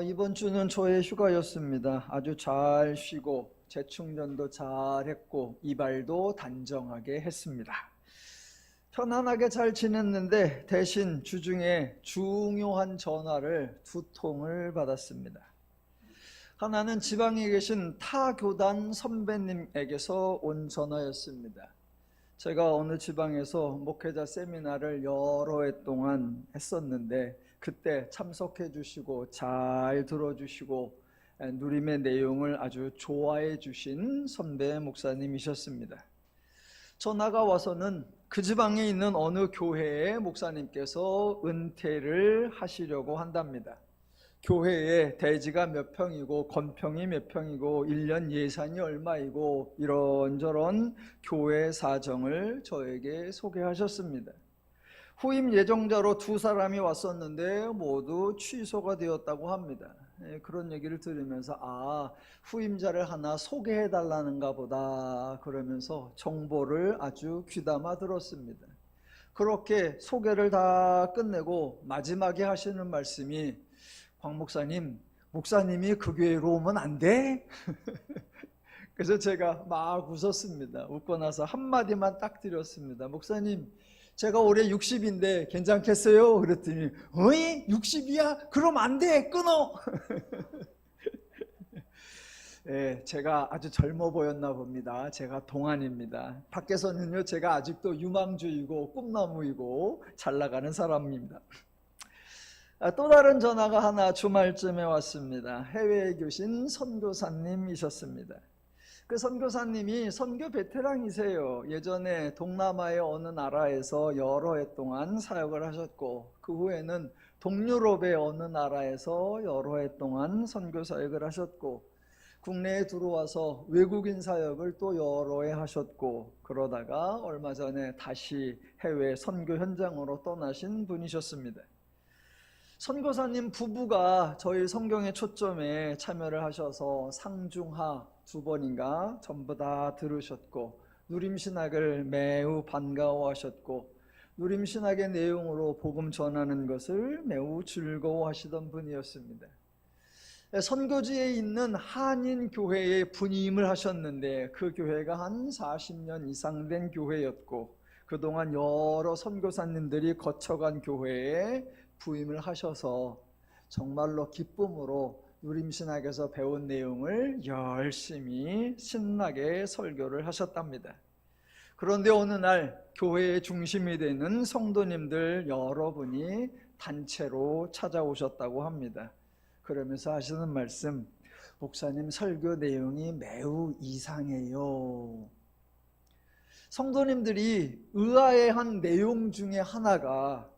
이번 주는 저의 휴가였습니다. 아주 잘 쉬고 재충전도 잘 했고 이발도 단정하게 했습니다. 편안하게 잘 지냈는데 대신 주중에 중요한 전화를 두 통을 받았습니다. 하나는 지방에 계신 타 교단 선배님에게서 온 전화였습니다. 제가 어느 지방에서 목회자 세미나를 여러 해 동안 했었는데 그때 참석해 주시고 잘 들어주시고 누림의 내용을 아주 좋아해 주신 선배 목사님이셨습니다. 전화가 와서는 그 지방에 있는 어느 교회의 목사님께서 은퇴를 하시려고 한답니다. 교회에 대지가 몇 평이고 건평이 몇 평이고 1년 예산이 얼마이고 이런저런 교회 사정을 저에게 소개하셨습니다. 후임 예정자로 두 사람이 왔었는데 모두 취소가 되었다고 합니다. 그런 얘기를 들으면서 후임자를 하나 소개해 달라는가 보다 그러면서 정보를 아주 귀담아 들었습니다. 그렇게 소개를 다 끝내고 마지막에 하시는 말씀이 황 목사님, 목사님이 그 교회로 오면 안 돼? 그래서 제가 막 웃었습니다. 웃고 나서 한마디만 딱 드렸습니다. 목사님, 제가 올해 60인데 괜찮겠어요? 그랬더니 어이? 60이야? 그럼 안 돼! 끊어! 네, 제가 아주 젊어 보였나 봅니다. 제가 동안입니다. 밖에서는요, 제가 아직도 유망주이고 꿈나무이고 잘 나가는 사람입니다. 또 다른 전화가 하나 주말쯤에 왔습니다. 해외에 계신 선교사님이셨습니다. 그 선교사님이 선교 베테랑이세요. 예전에 동남아의 어느 나라에서 여러 해 동안 사역을 하셨고 그 후에는 동유럽의 어느 나라에서 여러 해 동안 선교 사역을 하셨고 국내에 들어와서 외국인 사역을 또 여러 해 하셨고 그러다가 얼마 전에 다시 해외 선교 현장으로 떠나신 분이셨습니다. 선교사님 부부가 저희 성경의 초점에 참여를 하셔서 상중하 2번인가 전부 다 들으셨고 누림신학을 매우 반가워하셨고 누림신학의 내용으로 복음 전하는 것을 매우 즐거워하시던 분이었습니다. 선교지에 있는 한인교회에 분임을 하셨는데 그 교회가 한 40년 이상 된 교회였고 그동안 여러 선교사님들이 거쳐간 교회에 부임을 하셔서 정말로 기쁨으로 누림신학에서 배운 내용을 열심히 신나게 설교를 하셨답니다. 그런데 어느 날 교회의 중심이 되는 성도님들 여러분이 단체로 찾아오셨다고 합니다. 그러면서 하시는 말씀, 목사님 설교 내용이 매우 이상해요. 성도님들이 의아해한 내용 중에 하나가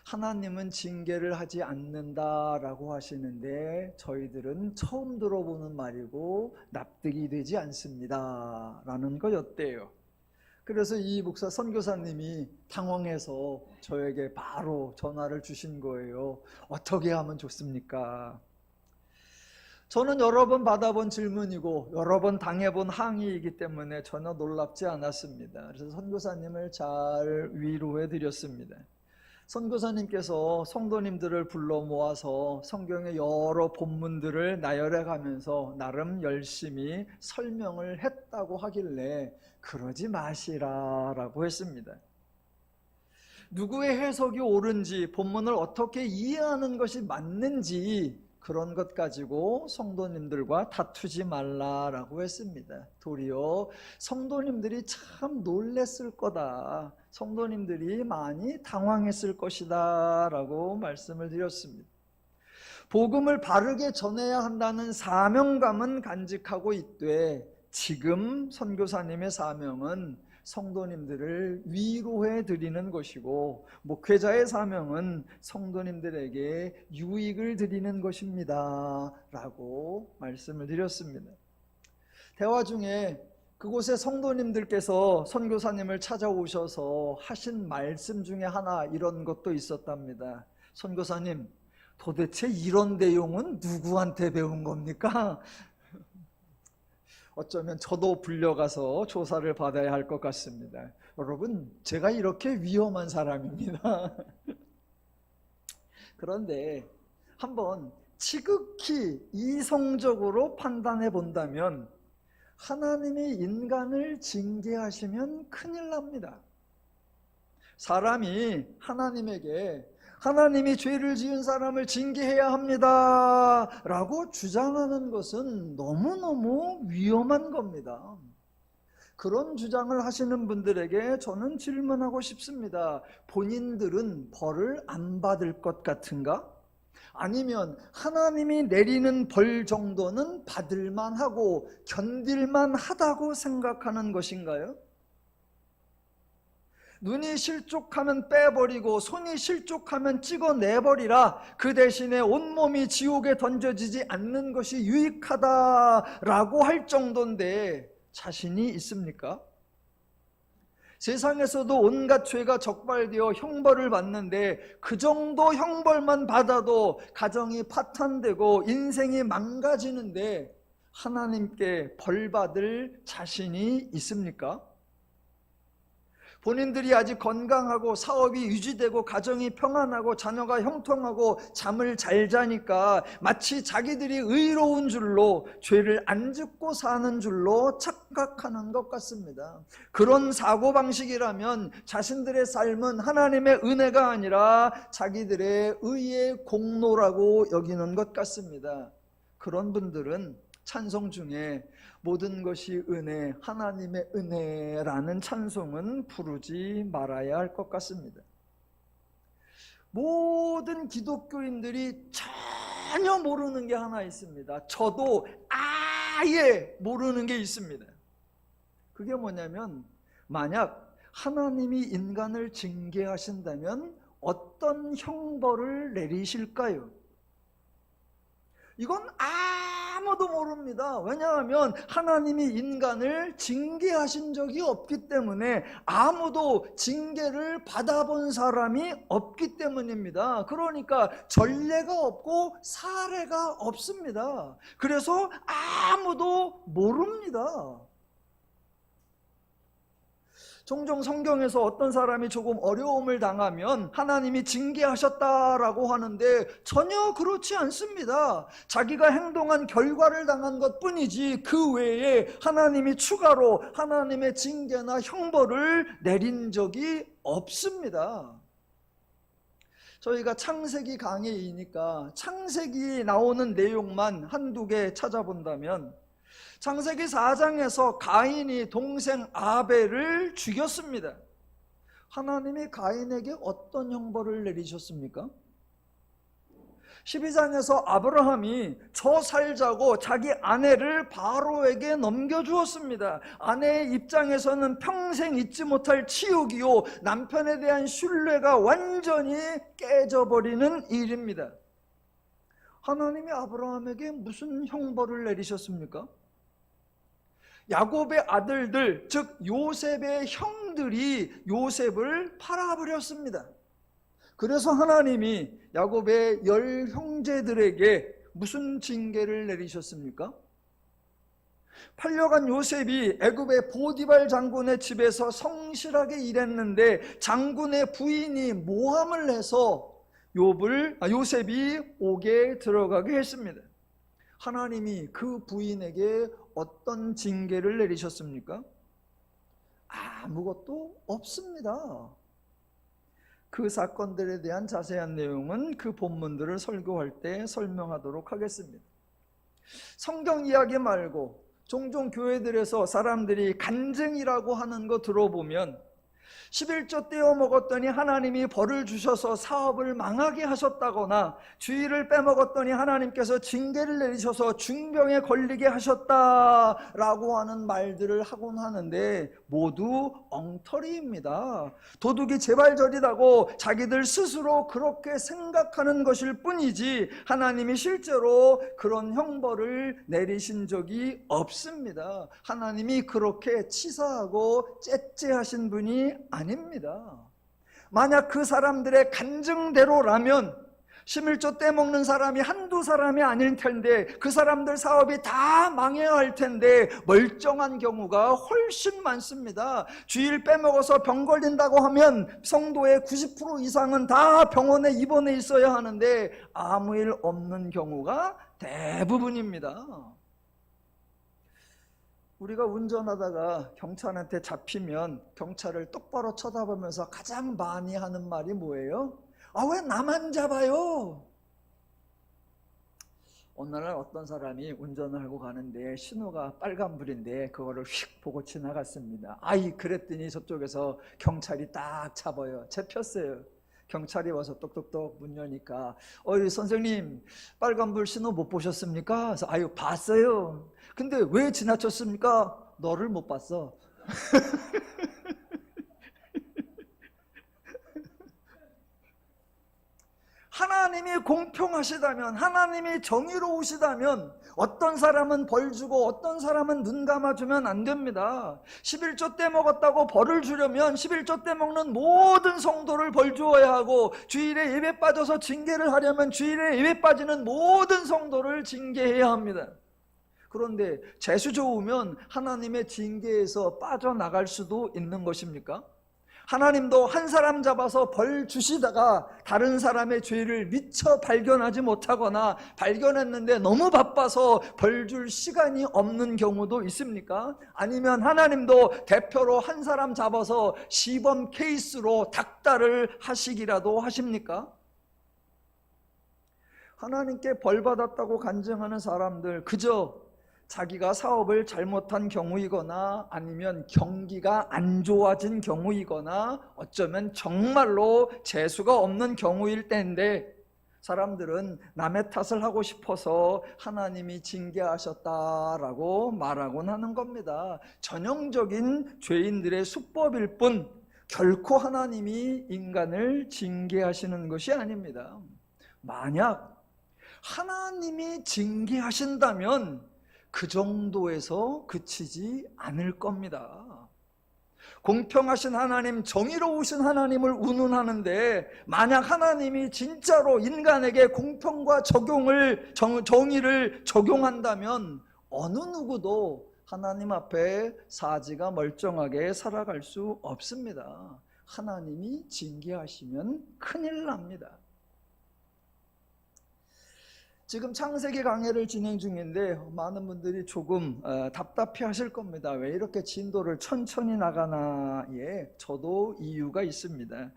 하나님은 징계를 하지 않는다라고 하시는데 저희들은 처음 들어보는 말이고 납득이 되지 않습니다 라는 거였대요. 그래서 이 목사 선교사님이 당황해서 저에게 바로 전화를 주신 거예요. 어떻게 하면 좋습니까? 저는 여러 번 받아본 질문이고 여러 번 당해본 항의이기 때문에 전혀 놀랍지 않았습니다. 그래서 선교사님을 잘 위로해 드렸습니다. 선교사님께서 성도님들을 불러 모아서 성경의 여러 본문들을 나열해 가면서 나름 열심히 설명을 했다고 하길래 그러지 마시라라고 했습니다. 누구의 해석이 옳은지 본문을 어떻게 이해하는 것이 맞는지 그런 것 가지고 성도님들과 다투지 말라라고 했습니다. 도리어 성도님들이 참 놀랬을 거다. 성도님들이 많이 당황했을 것이다 라고 말씀을 드렸습니다. 복음을 바르게 전해야 한다는 사명감은 간직하고 있되 지금 선교사님의 사명은 성도님들을 위로해 드리는 것이고 목회자의 사명은 성도님들에게 유익을 드리는 것입니다 라고 말씀을 드렸습니다. 대화 중에 그곳의 성도님들께서 선교사님을 찾아오셔서 하신 말씀 중에 하나 이런 것도 있었답니다. 선교사님, 도대체 이런 내용은 누구한테 배운 겁니까? 어쩌면 저도 불려가서 조사를 받아야 할 것 같습니다. 여러분, 제가 이렇게 위험한 사람입니다. 그런데 한번 지극히 이성적으로 판단해 본다면 하나님이 인간을 징계하시면 큰일 납니다. 사람이 하나님에게 하나님이 죄를 지은 사람을 징계해야 합니다 라고 주장하는 것은 너무너무 위험한 겁니다. 그런 주장을 하시는 분들에게 저는 질문하고 싶습니다. 본인들은 벌을 안 받을 것 같은가? 아니면 하나님이 내리는 벌 정도는 받을만하고 견딜만하다고 생각하는 것인가요? 눈이 실족하면 빼버리고 손이 실족하면 찍어내버리라. 그 대신에 온몸이 지옥에 던져지지 않는 것이 유익하다라고 할 정도인데 자신이 있습니까? 세상에서도 온갖 죄가 적발되어 형벌을 받는데 그 정도 형벌만 받아도 가정이 파탄되고 인생이 망가지는데 하나님께 벌 받을 자신이 있습니까? 본인들이 아직 건강하고 사업이 유지되고 가정이 평안하고 자녀가 형통하고 잠을 잘 자니까 마치 자기들이 의로운 줄로 죄를 안 짓고 사는 줄로 착각하는 것 같습니다. 그런 사고방식이라면 자신들의 삶은 하나님의 은혜가 아니라 자기들의 의의 공로라고 여기는 것 같습니다. 그런 분들은 찬송 중에 모든 것이 은혜, 하나님의 은혜라는 찬송은 부르지 말아야 할 것 같습니다. 모든 기독교인들이 전혀 모르는 게 하나 있습니다. 저도 아예 모르는 게 있습니다. 그게 뭐냐면 만약 하나님이 인간을 징계하신다면 어떤 형벌을 내리실까요? 이건 아무도 모릅니다. 왜냐하면 하나님이 인간을 징계하신 적이 없기 때문에 아무도 징계를 받아본 사람이 없기 때문입니다. 그러니까 전례가 없고 사례가 없습니다. 그래서 아무도 모릅니다. 종종 성경에서 어떤 사람이 조금 어려움을 당하면 하나님이 징계하셨다라고 하는데 전혀 그렇지 않습니다. 자기가 행동한 결과를 당한 것뿐이지 그 외에 하나님이 추가로 하나님의 징계나 형벌을 내린 적이 없습니다. 저희가 창세기 강의이니까 창세기 나오는 내용만 한두 개 찾아본다면 창세기 4장에서 가인이 동생 아벨을 죽였습니다. 하나님이 가인에게 어떤 형벌을 내리셨습니까? 12장에서 아브라함이 저 살자고 자기 아내를 바로에게 넘겨주었습니다. 아내의 입장에서는 평생 잊지 못할 치욕이요 남편에 대한 신뢰가 완전히 깨져버리는 일입니다. 하나님이 아브라함에게 무슨 형벌을 내리셨습니까? 야곱의 아들들, 즉 요셉의 형들이 요셉을 팔아버렸습니다. 그래서 하나님이 야곱의 10 형제들에게 무슨 징계를 내리셨습니까? 팔려간 요셉이 애굽의 보디발 장군의 집에서 성실하게 일했는데 장군의 부인이 모함을 해서 요셉이 옥에 들어가게 했습니다. 하나님이 그 부인에게 어떤 징계를 내리셨습니까? 아무것도 없습니다. 그 사건들에 대한 자세한 내용은 그 본문들을 설교할 때 설명하도록 하겠습니다. 성경 이야기 말고 종종 교회들에서 사람들이 간증이라고 하는 거 들어보면 11조 떼어 먹었더니 하나님이 벌을 주셔서 사업을 망하게 하셨다거나 주일을 빼먹었더니 하나님께서 징계를 내리셔서 중병에 걸리게 하셨다라고 하는 말들을 하곤 하는데 모두 엉터리입니다. 도둑이 재발절이라고 자기들 스스로 그렇게 생각하는 것일 뿐이지 하나님이 실제로 그런 형벌을 내리신 적이 없습니다. 하나님이 그렇게 치사하고 째째하신 분이 아닙니다. 만약 그 사람들의 간증대로라면 11조 떼먹는 사람이 한두 사람이 아닐 텐데 그 사람들 사업이 다 망해야 할 텐데 멀쩡한 경우가 훨씬 많습니다. 주일 빼먹어서 병 걸린다고 하면 성도의 90% 이상은 다 병원에 입원해 있어야 하는데 아무 일 없는 경우가 대부분입니다. 우리가 운전하다가 경찰한테 잡히면 경찰을 똑바로 쳐다보면서 가장 많이 하는 말이 뭐예요? 아, 왜 나만 잡아요? 어느 날 어떤 사람이 운전을 하고 가는데 신호가 빨간불인데 그거를 휙 보고 지나갔습니다. 아이, 그랬더니 저쪽에서 경찰이 딱 잡아요. 잡혔어요. 경찰이 와서 똑똑똑 문 여니까 선생님, 빨간불 신호 못 보셨습니까? 그래서 아유, 봤어요. 근데 왜 지나쳤습니까? 너를 못 봤어. 하나님이 공평하시다면, 하나님이 정의로우시다면 어떤 사람은 벌 주고 어떤 사람은 눈 감아주면 안 됩니다. 11조 떼먹었다고 벌을 주려면 11조 떼먹는 모든 성도를 벌 주어야 하고, 주일에 예배 빠져서 징계를 하려면 주일에 예배 빠지는 모든 성도를 징계해야 합니다. 그런데 재수 좋으면 하나님의 징계에서 빠져나갈 수도 있는 것입니까? 하나님도 한 사람 잡아서 벌 주시다가 다른 사람의 죄를 미처 발견하지 못하거나 발견했는데 너무 바빠서 벌 줄 시간이 없는 경우도 있습니까? 아니면 하나님도 대표로 한 사람 잡아서 시범 케이스로 닥달을 하시기라도 하십니까? 하나님께 벌 받았다고 간증하는 사람들, 그저 자기가 사업을 잘못한 경우이거나 아니면 경기가 안 좋아진 경우이거나 어쩌면 정말로 재수가 없는 경우일 때인데 사람들은 남의 탓을 하고 싶어서 하나님이 징계하셨다라고 말하곤 하는 겁니다. 전형적인 죄인들의 수법일 뿐 결코 하나님이 인간을 징계하시는 것이 아닙니다. 만약 하나님이 징계하신다면 그 정도에서 그치지 않을 겁니다. 공평하신 하나님, 정의로우신 하나님을 운운하는데 만약 하나님이 진짜로 인간에게 공평과 정의를 적용한다면 어느 누구도 하나님 앞에 사지가 멀쩡하게 살아갈 수 없습니다. 하나님이 징계하시면 큰일 납니다. 지금 창세기 강해를 진행 중인데 많은 분들이 조금 답답해 하실 겁니다. 왜 이렇게 진도를 천천히 나가나? 예, 저도 이유가 있습니다.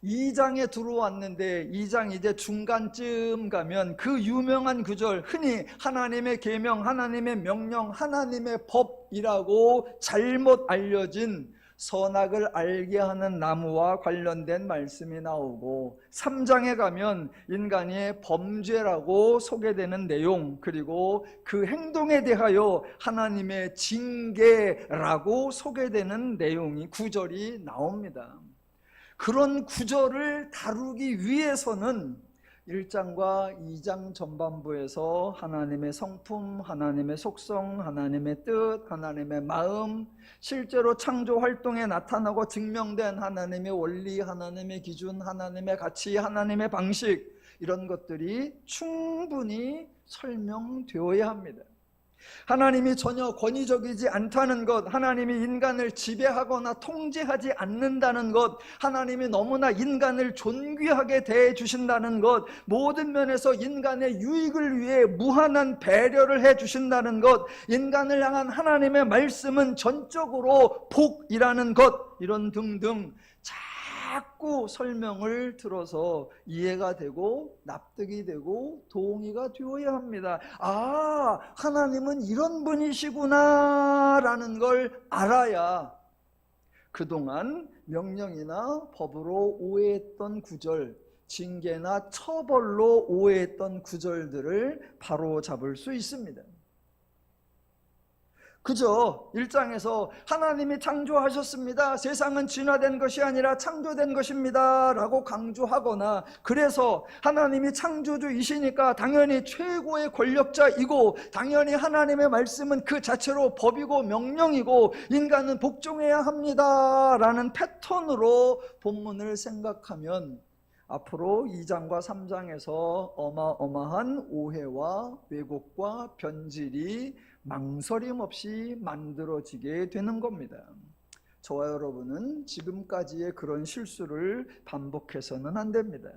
2장에 들어왔는데 2장 이제 중간쯤 가면 그 유명한 구절, 흔히 하나님의 계명, 하나님의 명령, 하나님의 법이라고 잘못 알려진 선악을 알게 하는 나무와 관련된 말씀이 나오고, 3장에 가면 인간의 범죄라고 소개되는 내용, 그리고 그 행동에 대하여 하나님의 징계라고 소개되는 내용이 구절이 나옵니다. 그런 구절을 다루기 위해서는 1장과 2장 전반부에서 하나님의 성품, 하나님의 속성, 하나님의 뜻, 하나님의 마음, 실제로 창조 활동에 나타나고 증명된 하나님의 원리, 하나님의 기준, 하나님의 가치, 하나님의 방식, 이런 것들이 충분히 설명되어야 합니다. 하나님이 전혀 권위적이지 않다는 것, 하나님이 인간을 지배하거나 통제하지 않는다는 것, 하나님이 너무나 인간을 존귀하게 대해주신다는 것, 모든 면에서 인간의 유익을 위해 무한한 배려를 해주신다는 것, 인간을 향한 하나님의 말씀은 전적으로 복이라는 것, 이런 등등 자꾸 설명을 들어서 이해가 되고 납득이 되고 동의가 되어야 합니다. 아, 하나님은 이런 분이시구나 라는 걸 알아야 그동안 명령이나 법으로 오해했던 구절, 징계나 처벌로 오해했던 구절들을 바로 잡을 수 있습니다. 그저 1장에서 하나님이 창조하셨습니다, 세상은 진화된 것이 아니라 창조된 것입니다 라고 강조하거나, 그래서 하나님이 창조주이시니까 당연히 최고의 권력자이고 당연히 하나님의 말씀은 그 자체로 법이고 명령이고 인간은 복종해야 합니다 라는 패턴으로 본문을 생각하면 앞으로 2장과 3장에서 어마어마한 오해와 왜곡과 변질이 망설임 없이 만들어지게 되는 겁니다. 저와 여러분은 지금까지의 그런 실수를 반복해서는 안 됩니다.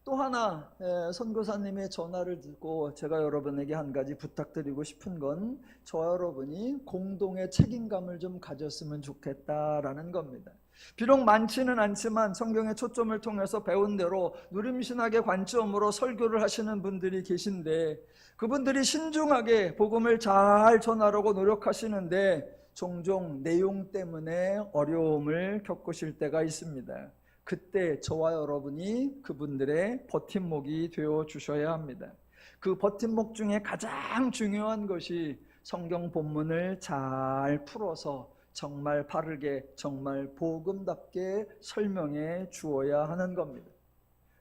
또 하나, 선교사님의 전화를 듣고 제가 여러분에게 한 가지 부탁드리고 싶은 건 저와 여러분이 공동의 책임감을 좀 가졌으면 좋겠다라는 겁니다. 비록 많지는 않지만 성경의 초점을 통해서 배운 대로 누림신학의 관점으로 설교를 하시는 분들이 계신데, 그분들이 신중하게 복음을 잘 전하려고 노력하시는데 종종 내용 때문에 어려움을 겪으실 때가 있습니다. 그때 저와 여러분이 그분들의 버팀목이 되어 주셔야 합니다. 그 버팀목 중에 가장 중요한 것이 성경 본문을 잘 풀어서 정말 바르게, 정말 복음답게 설명해 주어야 하는 겁니다.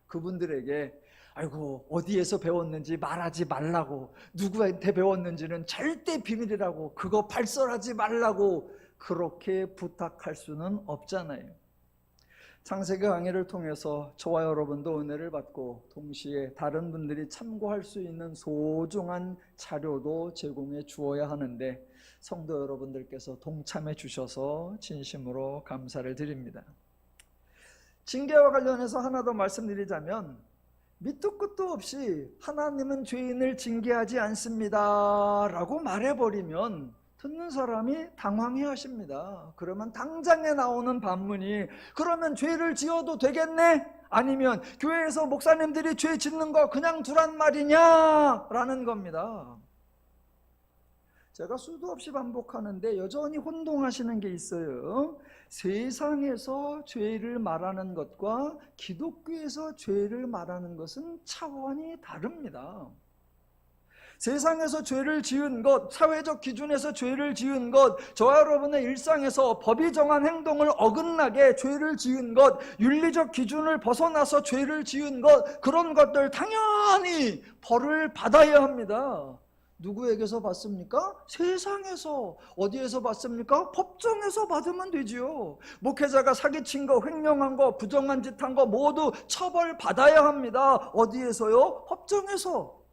그분들에게 아이고 어디에서 배웠는지 말하지 말라고, 누구한테 배웠는지는 절대 비밀이라고, 그거 발설하지 말라고 그렇게 부탁할 수는 없잖아요. 창세기 강의를 통해서 저와 여러분도 은혜를 받고 동시에 다른 분들이 참고할 수 있는 소중한 자료도 제공해 주어야 하는데 성도 여러분들께서 동참해 주셔서 진심으로 감사를 드립니다. 징계와 관련해서 하나 더 말씀드리자면, 밑도 끝도 없이 하나님은 죄인을 징계하지 않습니다 라고 말해버리면 듣는 사람이 당황해 하십니다. 그러면 당장에 나오는 반문이 그러면 죄를 지어도 되겠네? 아니면 교회에서 목사님들이 죄 짓는 거 그냥 두란 말이냐? 라는 겁니다. 제가 수도 없이 반복하는데 여전히 혼동하시는 게 있어요. 세상에서 죄를 말하는 것과 기독교에서 죄를 말하는 것은 차원이 다릅니다. 세상에서 죄를 지은 것, 사회적 기준에서 죄를 지은 것, 저와 여러분의 일상에서 법이 정한 행동을 어긋나게 죄를 지은 것, 윤리적 기준을 벗어나서 죄를 지은 것, 그런 것들 당연히 벌을 받아야 합니다. 누구에게서 받습니까? 세상에서. 어디에서 받습니까? 법정에서 받으면 되지요. 목회자가 사기친 거, 횡령한 거, 부정한 짓 한 거 모두 처벌 받아야 합니다. 어디에서요? 법정에서.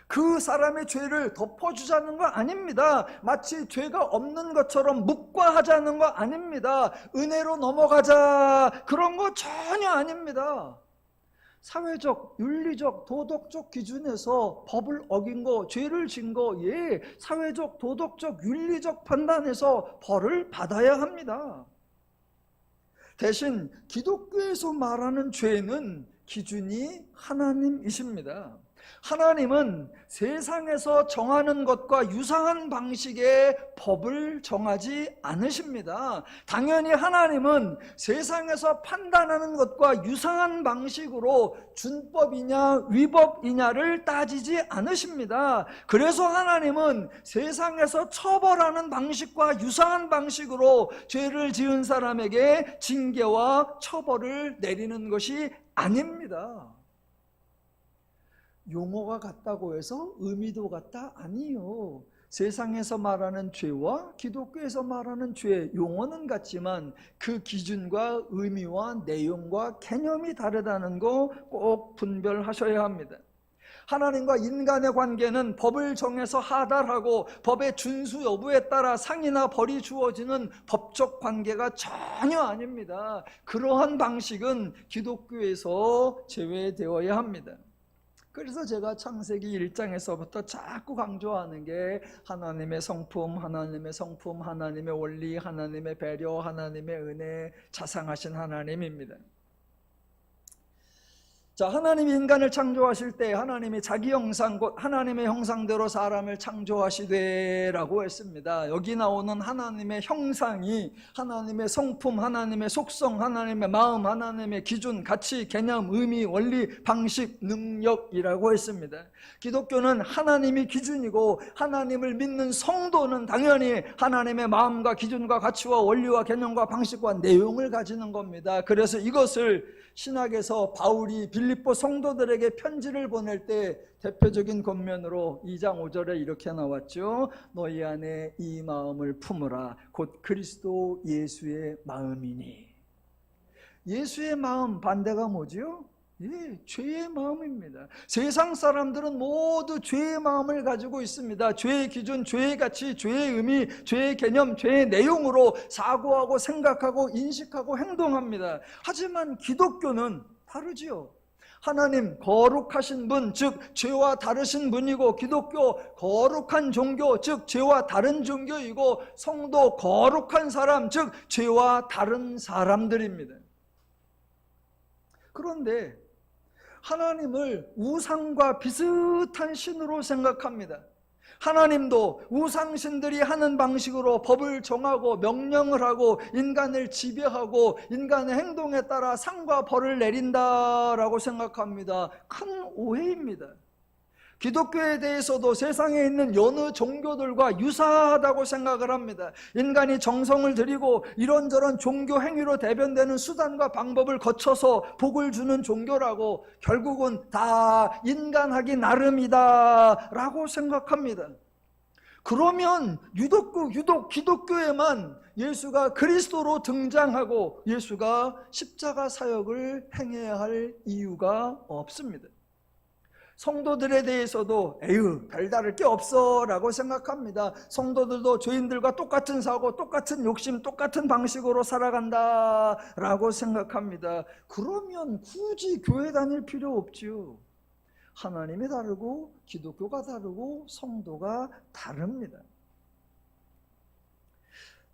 그 사람의 죄를 덮어주자는 거 아닙니다. 마치 죄가 없는 것처럼 묵과하자는 거 아닙니다. 은혜로 넘어가자, 그런 거 전혀 아닙니다. 사회적, 윤리적, 도덕적 기준에서 법을 어긴 거, 죄를 진 거, 사회적, 도덕적, 윤리적 판단에서 벌을 받아야 합니다. 대신 기독교에서 말하는 죄는 기준이 하나님이십니다. 하나님은 세상에서 정하는 것과 유사한 방식의 법을 정하지 않으십니다. 당연히 하나님은 세상에서 판단하는 것과 유사한 방식으로 준법이냐 위법이냐를 따지지 않으십니다. 그래서 하나님은 세상에서 처벌하는 방식과 유사한 방식으로 죄를 지은 사람에게 징계와 처벌을 내리는 것이 아닙니다. 용어가 같다고 해서 의미도 같다? 아니요. 세상에서 말하는 죄와 기독교에서 말하는 죄, 용어는 같지만 그 기준과 의미와 내용과 개념이 다르다는 거 꼭 분별하셔야 합니다. 하나님과 인간의 관계는 법을 정해서 하달하고 법의 준수 여부에 따라 상이나 벌이 주어지는 법적 관계가 전혀 아닙니다. 그러한 방식은 기독교에서 제외되어야 합니다. 그래서 제가 창세기 1장에서부터 자꾸 강조하는 게 하나님의 성품, 하나님의 성품, 하나님의 원리, 하나님의 배려, 하나님의 은혜, 자상하신 하나님입니다. 자, 하나님이 인간을 창조하실 때 하나님이 자기 형상, 곧 하나님의 형상대로 사람을 창조하시되 라고 했습니다. 여기 나오는 하나님의 형상이 하나님의 성품, 하나님의 속성, 하나님의 마음, 하나님의 기준, 가치, 개념, 의미, 원리, 방식, 능력이라고 했습니다. 기독교는 하나님이 기준이고 하나님을 믿는 성도는 당연히 하나님의 마음과 기준과 가치와 원리와 개념과 방식과 내용을 가지는 겁니다. 그래서 이것을 신학에서 바울이 빌립보 성도들에게 편지를 보낼 때 대표적인 권면으로 2장 5절에 이렇게 나왔죠. 너희 안에 이 마음을 품으라 곧 그리스도 예수의 마음이니. 예수의 마음 반대가 뭐지요? 예, 죄의 마음입니다. 세상 사람들은 모두 죄의 마음을 가지고 있습니다. 죄의 기준, 죄의 가치, 죄의 의미, 죄의 개념, 죄의 내용으로 사고하고 생각하고 인식하고 행동합니다. 하지만 기독교는 다르지요. 하나님 거룩하신 분, 즉 죄와 다르신 분이고, 기독교 거룩한 종교, 즉 죄와 다른 종교이고, 성도 거룩한 사람, 즉 죄와 다른 사람들입니다. 그런데 하나님을 우상과 비슷한 신으로 생각합니다. 하나님도 우상신들이 하는 방식으로 법을 정하고 명령을 하고 인간을 지배하고 인간의 행동에 따라 상과 벌을 내린다라고 생각합니다. 큰 오해입니다. 기독교에 대해서도 세상에 있는 여느 종교들과 유사하다고 생각을 합니다. 인간이 정성을 들이고 이런저런 종교 행위로 대변되는 수단과 방법을 거쳐서 복을 주는 종교라고, 결국은 다 인간하기 나름이다 라고 생각합니다. 그러면 유독 기독교에만 예수가 그리스도로 등장하고 예수가 십자가 사역을 행해야 할 이유가 없습니다. 성도들에 대해서도 에휴 별다를 게 없어 라고 생각합니다. 성도들도 죄인들과 똑같은 사고, 똑같은 욕심, 똑같은 방식으로 살아간다 라고 생각합니다. 그러면 굳이 교회 다닐 필요 없지요. 하나님이 다르고 기독교가 다르고 성도가 다릅니다.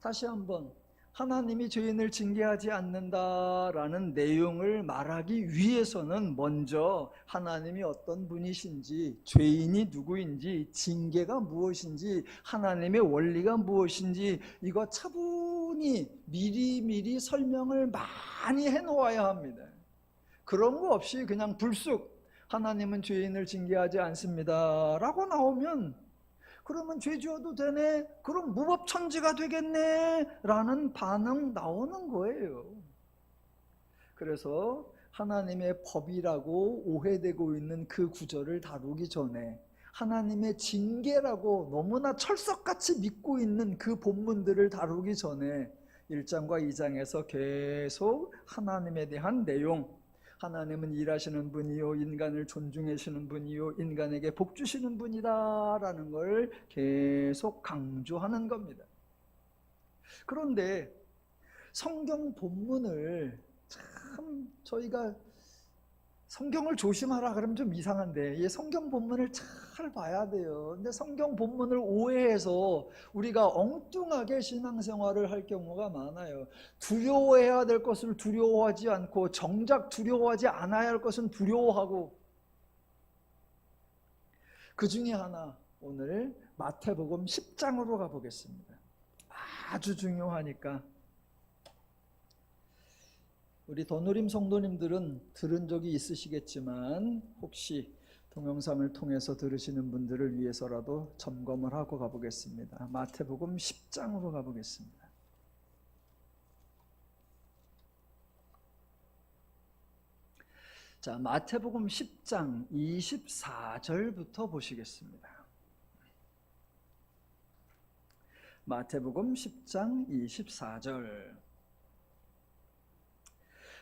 다시 한번, 하나님이 죄인을 징계하지 않는다라는 내용을 말하기 위해서는 먼저 하나님이 어떤 분이신지, 죄인이 누구인지, 징계가 무엇인지, 하나님의 원리가 무엇인지 이거 차분히 미리미리 설명을 많이 해놓아야 합니다. 그런 거 없이 그냥 불쑥 하나님은 죄인을 징계하지 않습니다 라고 나오면, 그러면 죄 지어도 되네, 그럼 무법천지가 되겠네 라는 반응 나오는 거예요. 그래서 하나님의 법이라고 오해되고 있는 그 구절을 다루기 전에, 하나님의 징계라고 너무나 철석같이 믿고 있는 그 본문들을 다루기 전에 1장과 2장에서 계속 하나님에 대한 내용, 하나님은 일하시는 분이요 인간을 존중하시는 분이요 인간에게 복 주시는 분이다 라는 걸 계속 강조하는 겁니다. 그런데 성경 본문을 참 저희가 성경을 조심하라 그러면 좀 이상한데, 이 성경 본문을 잘 봐야 돼요. 근데 성경 본문을 오해해서 우리가 엉뚱하게 신앙생활을 할 경우가 많아요. 두려워해야 될 것을 두려워하지 않고 정작 두려워하지 않아야 할 것은 두려워하고, 그 중에 하나 오늘 마태복음 10장으로 가보겠습니다. 아주 중요하니까. 우리 더누림 성도님들은 들은 적이 있으시겠지만 혹시 동영상을 통해서 들으시는 분들을 위해서라도 점검을 하고 가보겠습니다. 마태복음 10장으로 가보겠습니다. 자, 마태복음 10장 24절부터 보시겠습니다. 마태복음 10장 24절.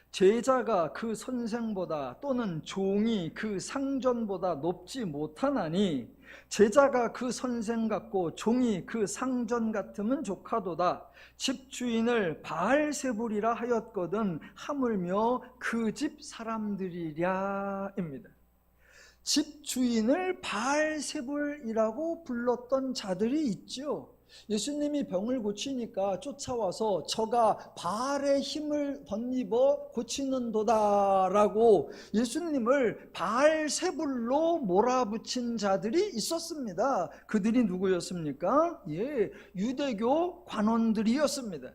제자가 그 선생보다 또는 종이 그 상전보다 높지 못하나니, 제자가 그 선생 같고 종이 그 상전 같으면 족하도다. 집주인을 바알세불이라 하였거든 하물며 그 집 사람들이랴 입니다. 집주인을 바알세불이라고 불렀던 자들이 있죠. 예수님이 병을 고치니까 쫓아와서 저가 바알의 힘을 덧입어 고치는도다 라고 예수님을 바알세불로 몰아붙인 자들이 있었습니다. 그들이 누구였습니까? 예, 유대교 관원들이었습니다.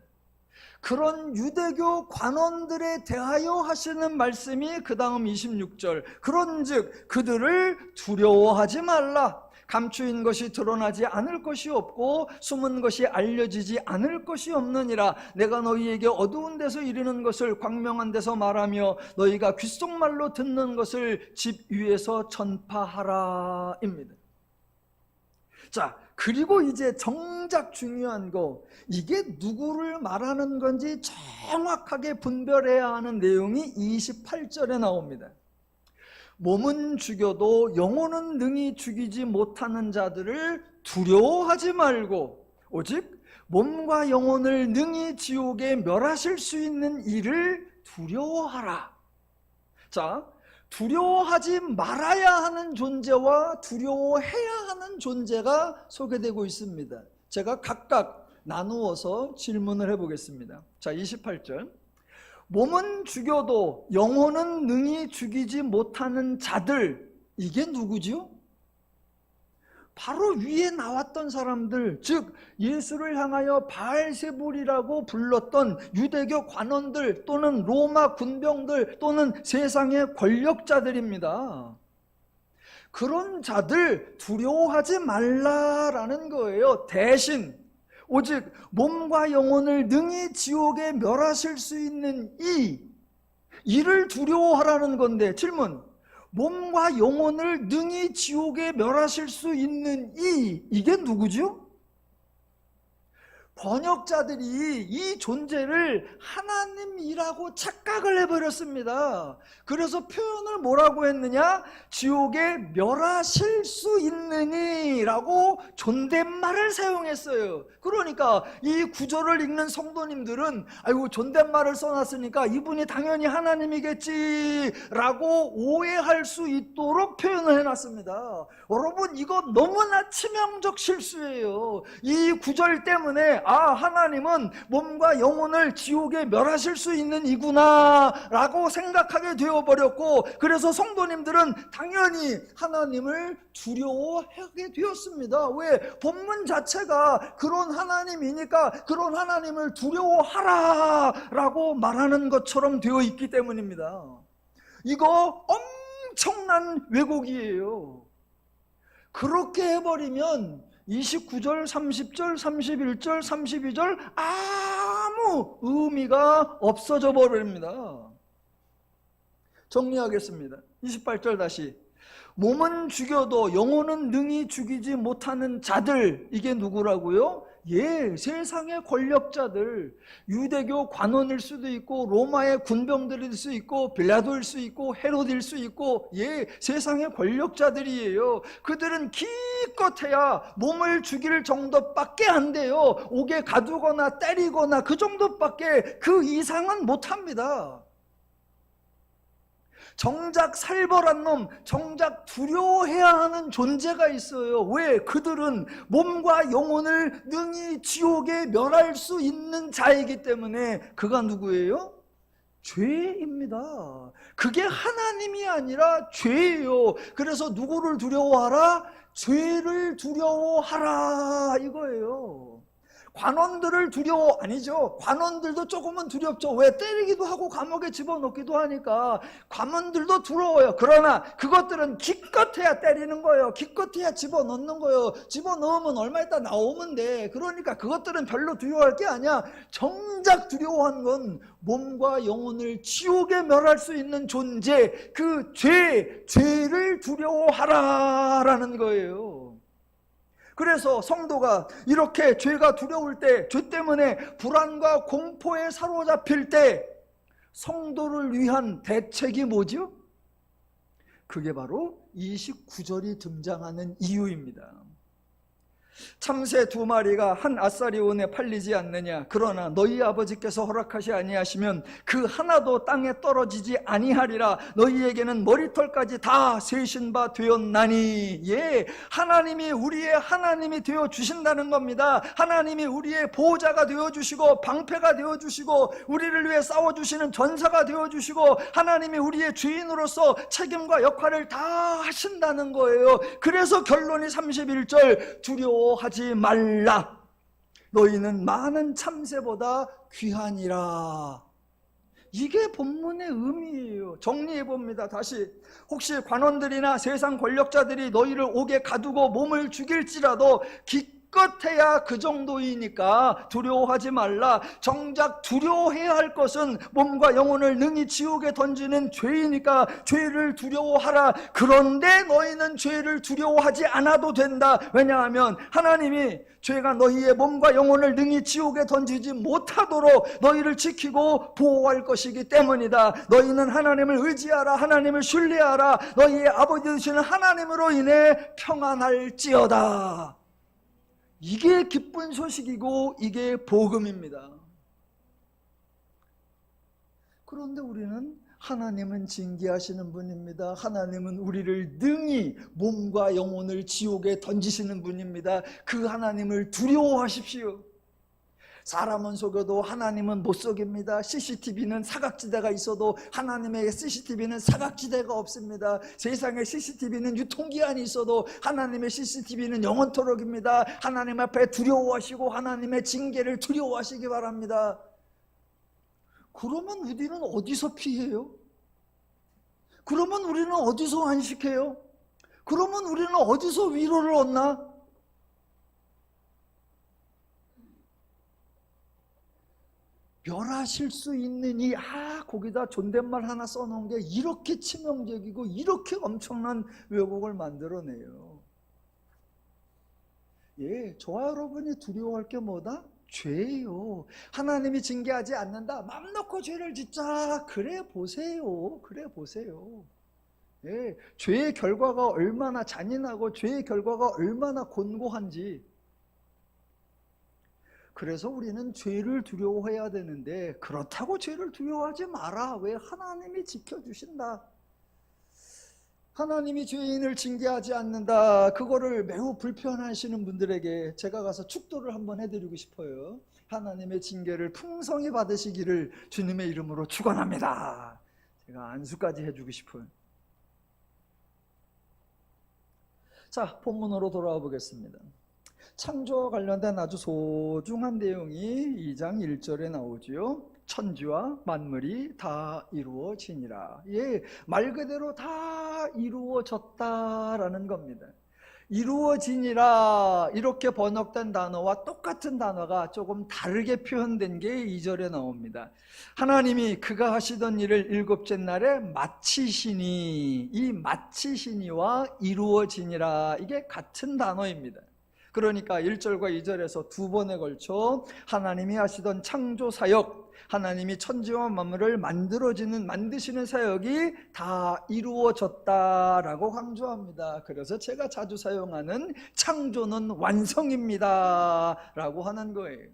그런 유대교 관원들에 대하여 하시는 말씀이 그 다음 26절. 그런즉 그들을 두려워하지 말라. 감추인 것이 드러나지 않을 것이 없고 숨은 것이 알려지지 않을 것이 없느니라. 내가 너희에게 어두운 데서 이르는 것을 광명한 데서 말하며 너희가 귓속말로 듣는 것을 집 위에서 전파하라 입니다. 자, 그리고 이제 정작 중요한 거, 이게 누구를 말하는 건지 정확하게 분별해야 하는 내용이 28절에 나옵니다. 몸은 죽여도 영혼은 능히 죽이지 못하는 자들을 두려워하지 말고 오직 몸과 영혼을 능히 지옥에 멸하실 수 있는 이를 두려워하라. 자, 두려워하지 말아야 하는 존재와 두려워해야 하는 존재가 소개되고 있습니다. 제가 각각 나누어서 질문을 해보겠습니다. 자, 28절. 몸은 죽여도 영혼은 능히 죽이지 못하는 자들, 이게 누구죠? 바로 위에 나왔던 사람들, 즉 예수를 향하여 바알세불이라고 불렀던 유대교 관원들 또는 로마 군병들 또는 세상의 권력자들입니다. 그런 자들 두려워하지 말라라는 거예요. 대신 오직 몸과 영혼을 능히 지옥에 멸하실 수 있는 이를 두려워하라는 건데, 질문, 몸과 영혼을 능히 지옥에 멸하실 수 있는 이게 누구죠? 번역자들이 이 존재를 하나님이라고 착각을 해버렸습니다. 그래서 표현을 뭐라고 했느냐? 지옥에 멸하실 수 있느니라고 존댓말을 사용했어요. 그러니까 이 구절을 읽는 성도님들은 아이고, 존댓말을 써놨으니까 이분이 당연히 하나님이겠지라고 오해할 수 있도록 표현을 해놨습니다. 여러분, 이거 너무나 치명적 실수예요. 이 구절 때문에 하나님은 몸과 영혼을 지옥에 멸하실 수 있는 이구나 라고 생각하게 되어버렸고, 그래서 성도님들은 당연히 하나님을 두려워하게 되었습니다. 왜? 본문 자체가 그런 하나님이니까 그런 하나님을 두려워하라 라고 말하는 것처럼 되어 있기 때문입니다. 이거 엄청난 왜곡이에요. 그렇게 해버리면 29절, 30절, 31절, 32절 아무 의미가 없어져 버립니다. 정리하겠습니다. 28절 다시. 몸은 죽여도 영혼은 능히 죽이지 못하는 자들, 이게 누구라고요? 세상의 권력자들, 유대교 관원일 수도 있고 로마의 군병들일 수 있고 빌라도일 수 있고 헤롯일 수 있고 세상의 권력자들이에요. 그들은 기껏해야 몸을 죽일 정도밖에 안 돼요. 옥에 가두거나 때리거나 그 정도밖에, 그 이상은 못합니다. 정작 살벌한 놈, 정작 두려워해야 하는 존재가 있어요. 왜? 그들은 몸과 영혼을 능히 지옥에 멸할 수 있는 자이기 때문에. 그가 누구예요? 죄입니다. 그게 하나님이 아니라 죄예요. 그래서 누구를 두려워하라? 죄를 두려워하라 이거예요. 관원들을 아니죠. 관원들도 조금은 두렵죠. 왜? 때리기도 하고 감옥에 집어넣기도 하니까 관원들도 두려워요. 그러나 그것들은 기껏해야 때리는 거예요. 기껏해야 집어넣는 거예요. 집어넣으면 얼마 있다 나오면 돼. 그러니까 그것들은 별로 두려워할 게 아니야. 정작 두려워한 건 몸과 영혼을 지옥에 멸할 수 있는 존재, 그 죄를 두려워하라라는 거예요. 그래서 성도가 이렇게 죄가 두려울 때, 죄 때문에 불안과 공포에 사로잡힐 때 성도를 위한 대책이 뭐죠? 그게 바로 29절이 등장하는 이유입니다. 참새 2마리가 한 아사리온에 팔리지 않느냐? 그러나 너희 아버지께서 허락하시 아니하시면 그 하나도 땅에 떨어지지 아니하리라. 너희에게는 머리털까지 다 세신 바 되었나니. 하나님이 우리의 하나님이 되어 주신다는 겁니다. 하나님이 우리의 보호자가 되어 주시고 방패가 되어 주시고 우리를 위해 싸워 주시는 전사가 되어 주시고 하나님이 우리의 주인으로서 책임과 역할을 다 하신다는 거예요. 그래서 결론이 31절, 두려워하지 말라. 너희는 많은 참새보다 귀하니라. 이게 본문의 의미예요. 정리해봅니다. 다시. 혹시 관원들이나 세상 권력자들이 너희를 옥에 가두고 몸을 죽일지라도 기껏해야 그 정도이니까 두려워하지 말라. 정작 두려워해야 할 것은 몸과 영혼을 능히 지옥에 던지는 죄이니까 죄를 두려워하라. 그런데 너희는 죄를 두려워하지 않아도 된다. 왜냐하면 하나님이 죄가 너희의 몸과 영혼을 능히 지옥에 던지지 못하도록 너희를 지키고 보호할 것이기 때문이다. 너희는 하나님을 의지하라. 하나님을 신뢰하라. 너희의 아버지 되시는 하나님으로 인해 평안할지어다. 이게 기쁜 소식이고 이게 복음입니다. 그런데 우리는 하나님은 징계하시는 분입니다. 하나님은 우리를 능히 몸과 영혼을 지옥에 던지시는 분입니다. 그 하나님을 두려워하십시오. 사람은 속여도 하나님은 못 속입니다. CCTV는 사각지대가 있어도 하나님의 CCTV는 사각지대가 없습니다. 세상에 CCTV는 유통기한이 있어도 하나님의 CCTV는 영원토록입니다. 하나님 앞에 두려워하시고 하나님의 징계를 두려워하시기 바랍니다. 그러면 우리는 어디서 피해요? 그러면 우리는 어디서 안식해요? 그러면 우리는 어디서 위로를 얻나? 멸하실 수 있느니, 거기다 존댓말 하나 써놓은 게 이렇게 치명적이고 이렇게 엄청난 왜곡을 만들어내요. 예, 저와 여러분이 두려워할 게 뭐다? 죄예요. 하나님이 징계하지 않는다. 맘 놓고 죄를 짓자. 그래 보세요. 그래 보세요. 예, 죄의 결과가 얼마나 잔인하고 죄의 결과가 얼마나 곤고한지. 그래서 우리는 죄를 두려워해야 되는데 그렇다고 죄를 두려워하지 마라. 왜? 하나님이 지켜주신다. 하나님이 죄인을 징계하지 않는다. 그거를 매우 불편하시는 분들에게 제가 가서 축도를 한번 해드리고 싶어요. 하나님의 징계를 풍성히 받으시기를 주님의 이름으로 축원합니다. 제가 안수까지 해주고 싶어요. 자, 본문으로 돌아와 보겠습니다. 창조와 관련된 아주 소중한 내용이 2장 1절에 나오지요. 천지와 만물이 다 이루어지니라. 예, 말 그대로 다 이루어졌다라는 겁니다. 이루어지니라 이렇게 번역된 단어와 똑같은 단어가 조금 다르게 표현된 게 2절에 나옵니다. 하나님이 그가 하시던 일을 일곱째 날에 마치시니, 이 마치시니와 이루어지니라 이게 같은 단어입니다. 그러니까 1절과 2절에서 두 번에 걸쳐 하나님이 하시던 창조 사역, 하나님이 천지와 만물을 만드시는 사역이 다 이루어졌다라고 강조합니다. 그래서 제가 자주 사용하는 창조는 완성입니다 라고 하는 거예요.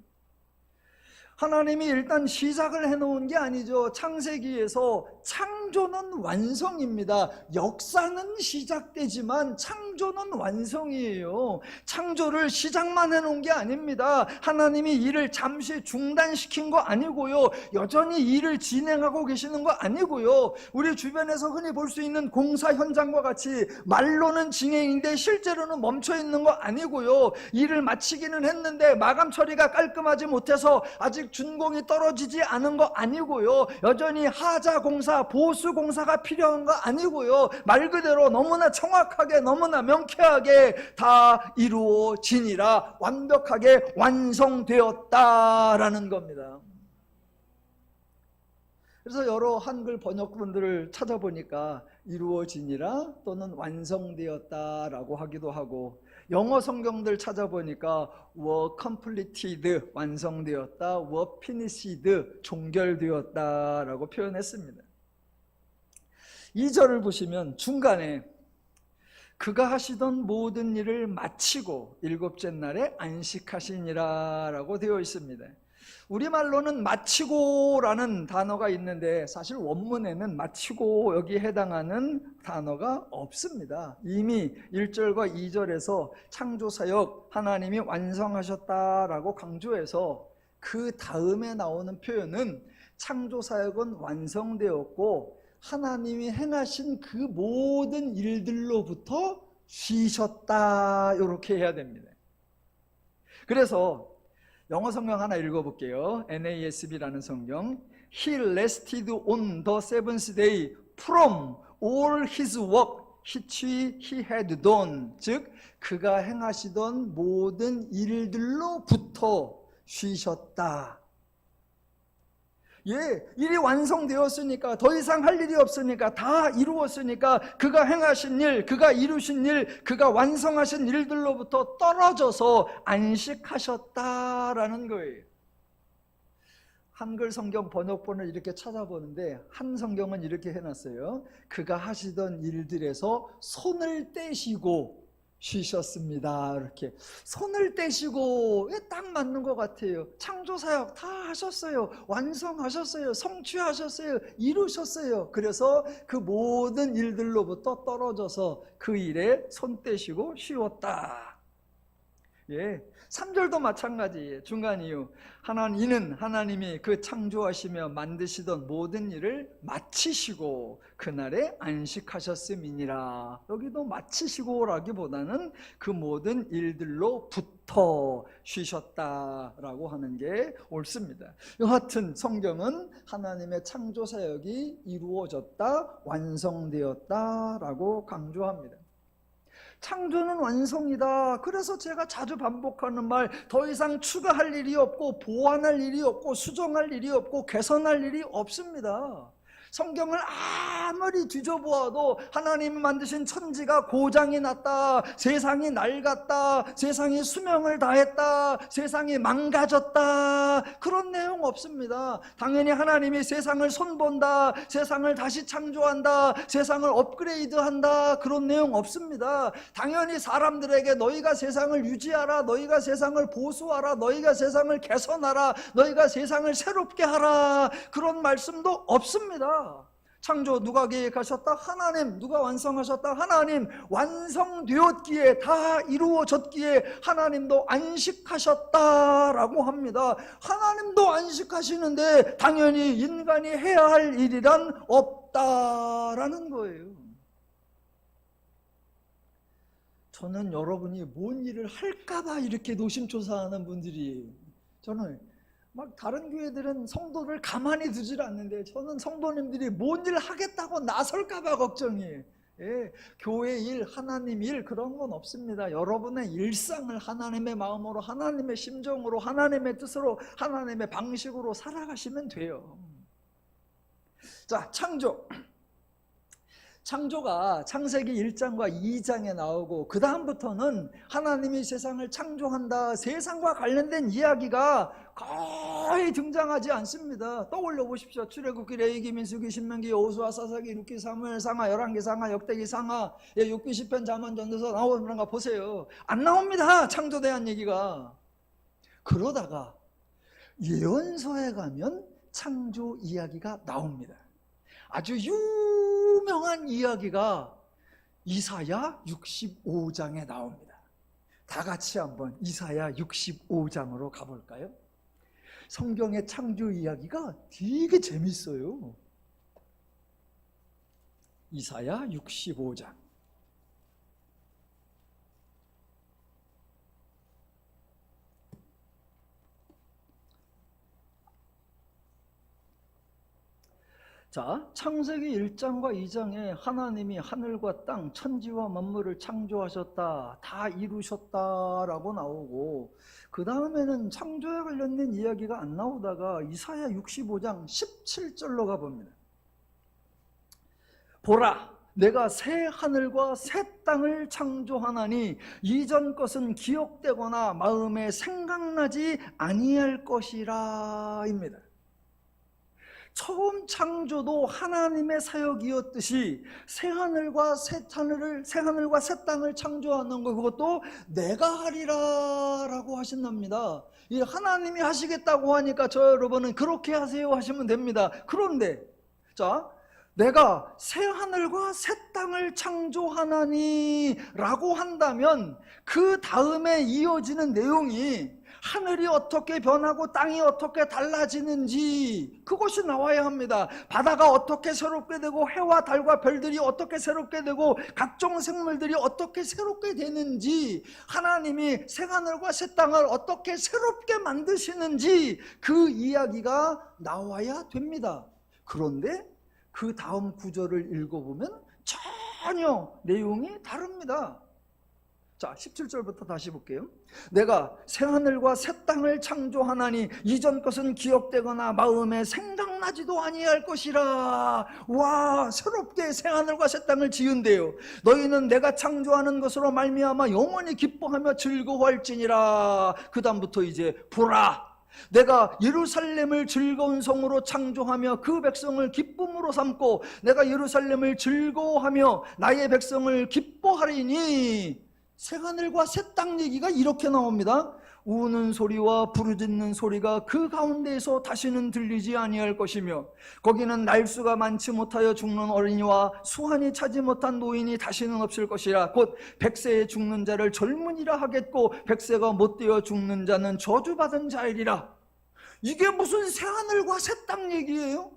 하나님이 일단 시작을 해놓은 게 아니죠. 창세기에서 창조는 완성입니다. 역사는 시작되지만 창조는 완성이에요. 창조를 시작만 해놓은 게 아닙니다. 하나님이 일을 잠시 중단시킨 거 아니고요. 여전히 일을 진행하고 계시는 거 아니고요. 우리 주변에서 흔히 볼 수 있는 공사 현장과 같이 말로는 진행인데 실제로는 멈춰있는 거 아니고요. 일을 마치기는 했는데 마감 처리가 깔끔하지 못해서 아직 준공이 떨어지지 않은 거 아니고요. 여전히 하자 공사, 보수 공사가 필요한 거 아니고요. 말 그대로 너무나 정확하게, 너무나 명쾌하게 다 이루어지니라, 완벽하게 완성되었다라는 겁니다. 그래서 여러 한글 번역본들을 찾아보니까 이루어지니라 또는 완성되었다라고 하기도 하고, 영어 성경들 찾아보니까 were completed, 완성되었다, were finished, 종결되었다라고 표현했습니다. 2절을 보시면 중간에 그가 하시던 모든 일을 마치고 일곱째 날에 안식하시니라 라고 되어 있습니다. 우리말로는 마치고라는 단어가 있는데 사실 원문에는 마치고 여기에 해당하는 단어가 없습니다. 이미 1절과 2절에서 창조사역 하나님이 완성하셨다라고 강조해서 그 다음에 나오는 표현은 창조사역은 완성되었고 하나님이 행하신 그 모든 일들로부터 쉬셨다, 이렇게 해야 됩니다. 그래서 영어 성경 하나 읽어볼게요. NASB라는 성경. He rested on the seventh day from all his work he had done, 즉 그가 행하시던 모든 일들로부터 쉬셨다. 예, 일이 완성되었으니까, 더 이상 할 일이 없으니까, 다 이루었으니까 그가 행하신 일, 그가 이루신 일, 그가 완성하신 일들로부터 떨어져서 안식하셨다라는 거예요. 한글 성경 번역본을 이렇게 찾아보는데 한 성경은 이렇게 해놨어요. 그가 하시던 일들에서 손을 떼시고 쉬셨습니다. 이렇게 손을 떼시고 딱 맞는 것 같아요. 창조사역 다 하셨어요. 완성하셨어요. 성취하셨어요. 이루셨어요. 그래서 그 모든 일들로부터 떨어져서 그 일에 손 떼시고 쉬었다. 예, 3절도 마찬가지예요. 중간 이유, 이는 하나님이 그 창조하시며 만드시던 모든 일을 마치시고 그날에 안식하셨음이니라. 여기도 마치시고라기보다는 그 모든 일들로부터 쉬셨다라고 하는 게 옳습니다. 여하튼 성경은 하나님의 창조사역이 이루어졌다, 완성되었다라고 강조합니다. 창조는 완성이다. 그래서 제가 자주 반복하는 말, 더 이상 추가할 일이 없고 보완할 일이 없고 수정할 일이 없고 개선할 일이 없습니다. 성경을 아무리 뒤져보아도 하나님이 만드신 천지가 고장이 났다, 세상이 낡았다, 세상이 수명을 다했다, 세상이 망가졌다, 그런 내용 없습니다. 당연히 하나님이 세상을 손본다, 세상을 다시 창조한다, 세상을 업그레이드한다, 그런 내용 없습니다. 당연히 사람들에게 너희가 세상을 유지하라, 너희가 세상을 보수하라, 너희가 세상을 개선하라, 너희가 세상을 새롭게 하라, 그런 말씀도 없습니다. 창조 누가 계획하셨다? 하나님. 누가 완성하셨다? 하나님. 완성되었기에, 다 이루어졌기에 하나님도 안식하셨다라고 합니다. 하나님도 안식하시는데 당연히 인간이 해야 할 일이란 없다라는 거예요. 저는 여러분이 뭔 일을 할까봐 이렇게 노심초사하는 분들이에요. 저는 막 다른 교회들은 성도를 가만히 두질 않는데 저는 성도님들이 뭔 일 하겠다고 나설까봐 걱정이에요. 예, 교회 일, 하나님 일 그런 건 없습니다. 여러분의 일상을 하나님의 마음으로, 하나님의 심정으로, 하나님의 뜻으로, 하나님의 방식으로 살아가시면 돼요. 자, 창조가 창세기 1장과 2장에 나오고 그 다음부터는 하나님이 세상을 창조한다, 세상과 관련된 이야기가 거의 등장하지 않습니다. 떠올려 보십시오. 출애굽기, 레위기, 민수기, 신명기, 여호수아, 사사기, 룻기, 사무엘, 상하, 열왕기, 상하, 역대기, 상하, 욥기, 시편, 잠언, 전도서 나오는 거 보세요. 안 나옵니다. 창조에 대한 얘기가. 그러다가 예언서에 가면 창조 이야기가 나옵니다. 아주 유명한 이야기가 이사야 65장에 나옵니다. 다 같이 한번 이사야 65장으로 가볼까요? 성경의 창조 이야기가 되게 재밌어요. 이사야 65장. 자, 창세기 1장과 2장에 하나님이 하늘과 땅, 천지와 만물을 창조하셨다, 다 이루셨다라고 나오고, 그 다음에는 창조에 관련된 이야기가 안 나오다가 이사야 65장 17절로 가봅니다. 보라, 내가 새 하늘과 새 땅을 창조하나니 이전 것은 기억되거나 마음에 생각나지 아니할 것이라 입니다. 처음 창조도 하나님의 사역이었듯이 새하늘과 새 땅을 창조하는 것, 그것도 내가 하리라 라고 하신답니다. 이 하나님이 하시겠다고 하니까 저 여러분은 그렇게 하세요 하시면 됩니다. 그런데 자, 내가 새하늘과 새 땅을 창조하나니 라고 한다면 그 다음에 이어지는 내용이 하늘이 어떻게 변하고 땅이 어떻게 달라지는지 그것이 나와야 합니다. 바다가 어떻게 새롭게 되고 해와 달과 별들이 어떻게 새롭게 되고 각종 생물들이 어떻게 새롭게 되는지, 하나님이 새하늘과 새 땅을 어떻게 새롭게 만드시는지 그 이야기가 나와야 됩니다. 그런데 그 다음 구절을 읽어보면 전혀 내용이 다릅니다. 자, 17절부터 다시 볼게요. 내가 새하늘과 새 땅을 창조하나니 이전 것은 기억되거나 마음에 생각나지도 아니할 것이라. 와, 새롭게 새하늘과 새 땅을 지은대요. 너희는 내가 창조하는 것으로 말미암아 영원히 기뻐하며 즐거워할지니라. 그 다음부터 이제 보라, 내가 예루살렘을 즐거운 성으로 창조하며 그 백성을 기쁨으로 삼고 내가 예루살렘을 즐거워하며 나의 백성을 기뻐하리니. 새하늘과 새 땅 얘기가 이렇게 나옵니다. 우는 소리와 부르짖는 소리가 그 가운데에서 다시는 들리지 아니할 것이며 거기는 날수가 많지 못하여 죽는 어린이와 수한이 차지 못한 노인이 다시는 없을 것이라. 곧 100세에 죽는 자를 젊은이라 하겠고 100세가 못되어 죽는 자는 저주받은 자이리라. 이게 무슨 새하늘과 새 땅 얘기예요?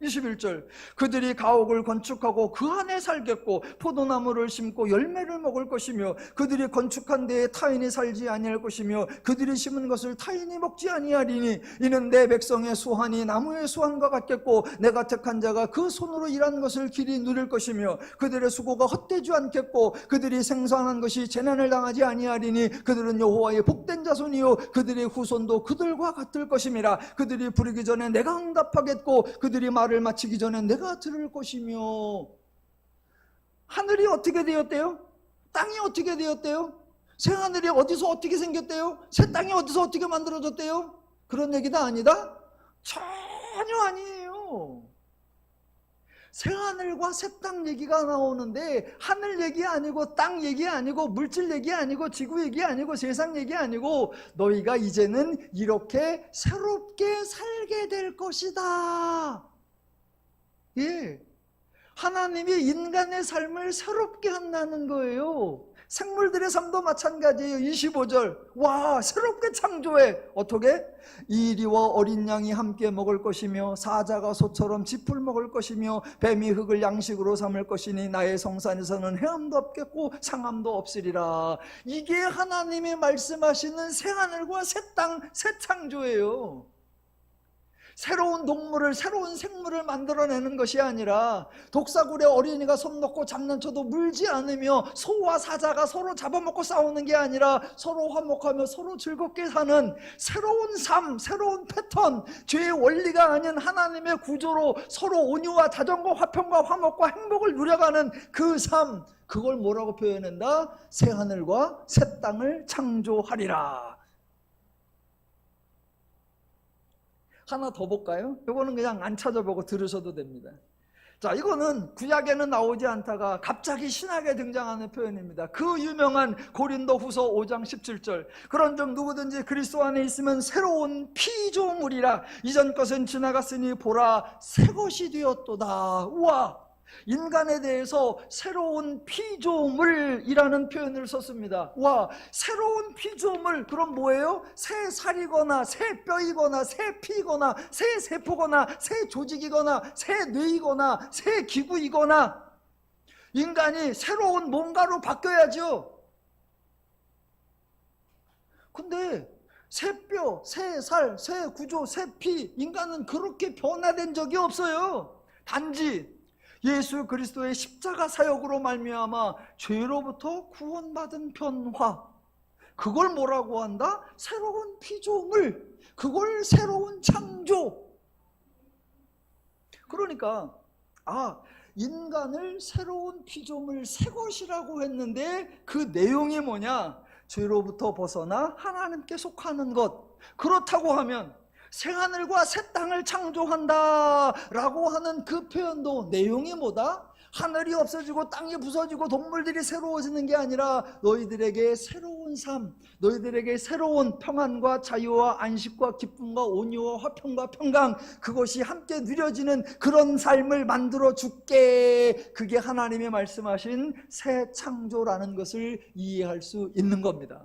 21절, 그들이 가옥을 건축하고 그 안에 살겠고 포도나무를 심고 열매를 먹을 것이며 그들이 건축한 데에 타인이 살지 아니할 것이며 그들이 심은 것을 타인이 먹지 아니하리니 이는 내 백성의 수한이 나무의 수한과 같겠고 내가 택한 자가 그 손으로 일한 것을 길이 누릴 것이며 그들의 수고가 헛되지 않겠고 그들이 생산한 것이 재난을 당하지 아니하리니 그들은 여호와의 복된 자손이요 그들의 후손도 그들과 같을 것임이라. 그들이 부르기 전에 내가 응답하겠고 그들이 말을 마치기 전에 내가 들을 것이며. 하늘이 어떻게 되었대요? 땅이 어떻게 되었대요? 새하늘이 어디서 어떻게 생겼대요? 새 땅이 어디서 어떻게 만들어졌대요? 그런 얘기다 아니다? 전혀 아니에요. 새하늘과 새 땅 얘기가 나오는데 하늘 얘기 아니고 땅 얘기 아니고 물질 얘기 아니고 지구 얘기 아니고 세상 얘기 아니고 너희가 이제는 이렇게 새롭게 살게 될 것이다. 예, 하나님이 인간의 삶을 새롭게 한다는 거예요. 생물들의 삶도 마찬가지예요. 25절, 와, 새롭게 창조해. 어떻게? 이리와 어린 양이 함께 먹을 것이며 사자가 소처럼 짚을 먹을 것이며 뱀이 흙을 양식으로 삼을 것이니 나의 성산에서는 해함도 없겠고 상함도 없으리라. 이게 하나님이 말씀하시는 새하늘과 새 땅, 새 창조예요. 새로운 동물을, 새로운 생물을 만들어내는 것이 아니라 독사굴에 어린이가 손 놓고 장난쳐도 물지 않으며 소와 사자가 서로 잡아먹고 싸우는 게 아니라 서로 화목하며 서로 즐겁게 사는 새로운 삶, 새로운 패턴, 죄의 원리가 아닌 하나님의 구조로 서로 온유와 다정과 화평과 화목과 행복을 누려가는 그 삶, 그걸 뭐라고 표현한다? 새하늘과 새 땅을 창조하리라. 하나 더 볼까요? 이거는 그냥 안 찾아보고 들으셔도 됩니다. 자, 이거는 구약에는 나오지 않다가 갑자기 신약에 등장하는 표현입니다. 그 유명한 고린도후서 5장 17절. 그런즉 누구든지 그리스도 안에 있으면 새로운 피조물이라. 이전 것은 지나갔으니 보라 새 것이 되었도다. 우와! 인간에 대해서 새로운 피조물이라는 표현을 썼습니다. 와, 새로운 피조물, 그럼 뭐예요? 새 살이거나 새 뼈이거나 새 피거나 새 세포거나 새 조직이거나 새 뇌이거나 새 기구이거나 인간이 새로운 뭔가로 바뀌어야죠. 근데 새 뼈, 새 살, 새 구조, 새 피, 인간은 그렇게 변화된 적이 없어요. 단지 예수 그리스도의 십자가 사역으로 말미암아 죄로부터 구원받은 변화, 그걸 뭐라고 한다? 새로운 피조물, 그걸 새로운 창조. 그러니까 인간을 새로운 피조물, 새 것이라고 했는데 그 내용이 뭐냐? 죄로부터 벗어나 하나님께 속하는 것. 그렇다고 하면 새하늘과 새 땅을 창조한다라고 하는 그 표현도 내용이 뭐다? 하늘이 없어지고 땅이 부서지고 동물들이 새로워지는 게 아니라 너희들에게 새로운 삶, 너희들에게 새로운 평안과 자유와 안식과 기쁨과 온유와 화평과 평강, 그것이 함께 누려지는 그런 삶을 만들어 줄게. 그게 하나님이 말씀하신 새 창조라는 것을 이해할 수 있는 겁니다.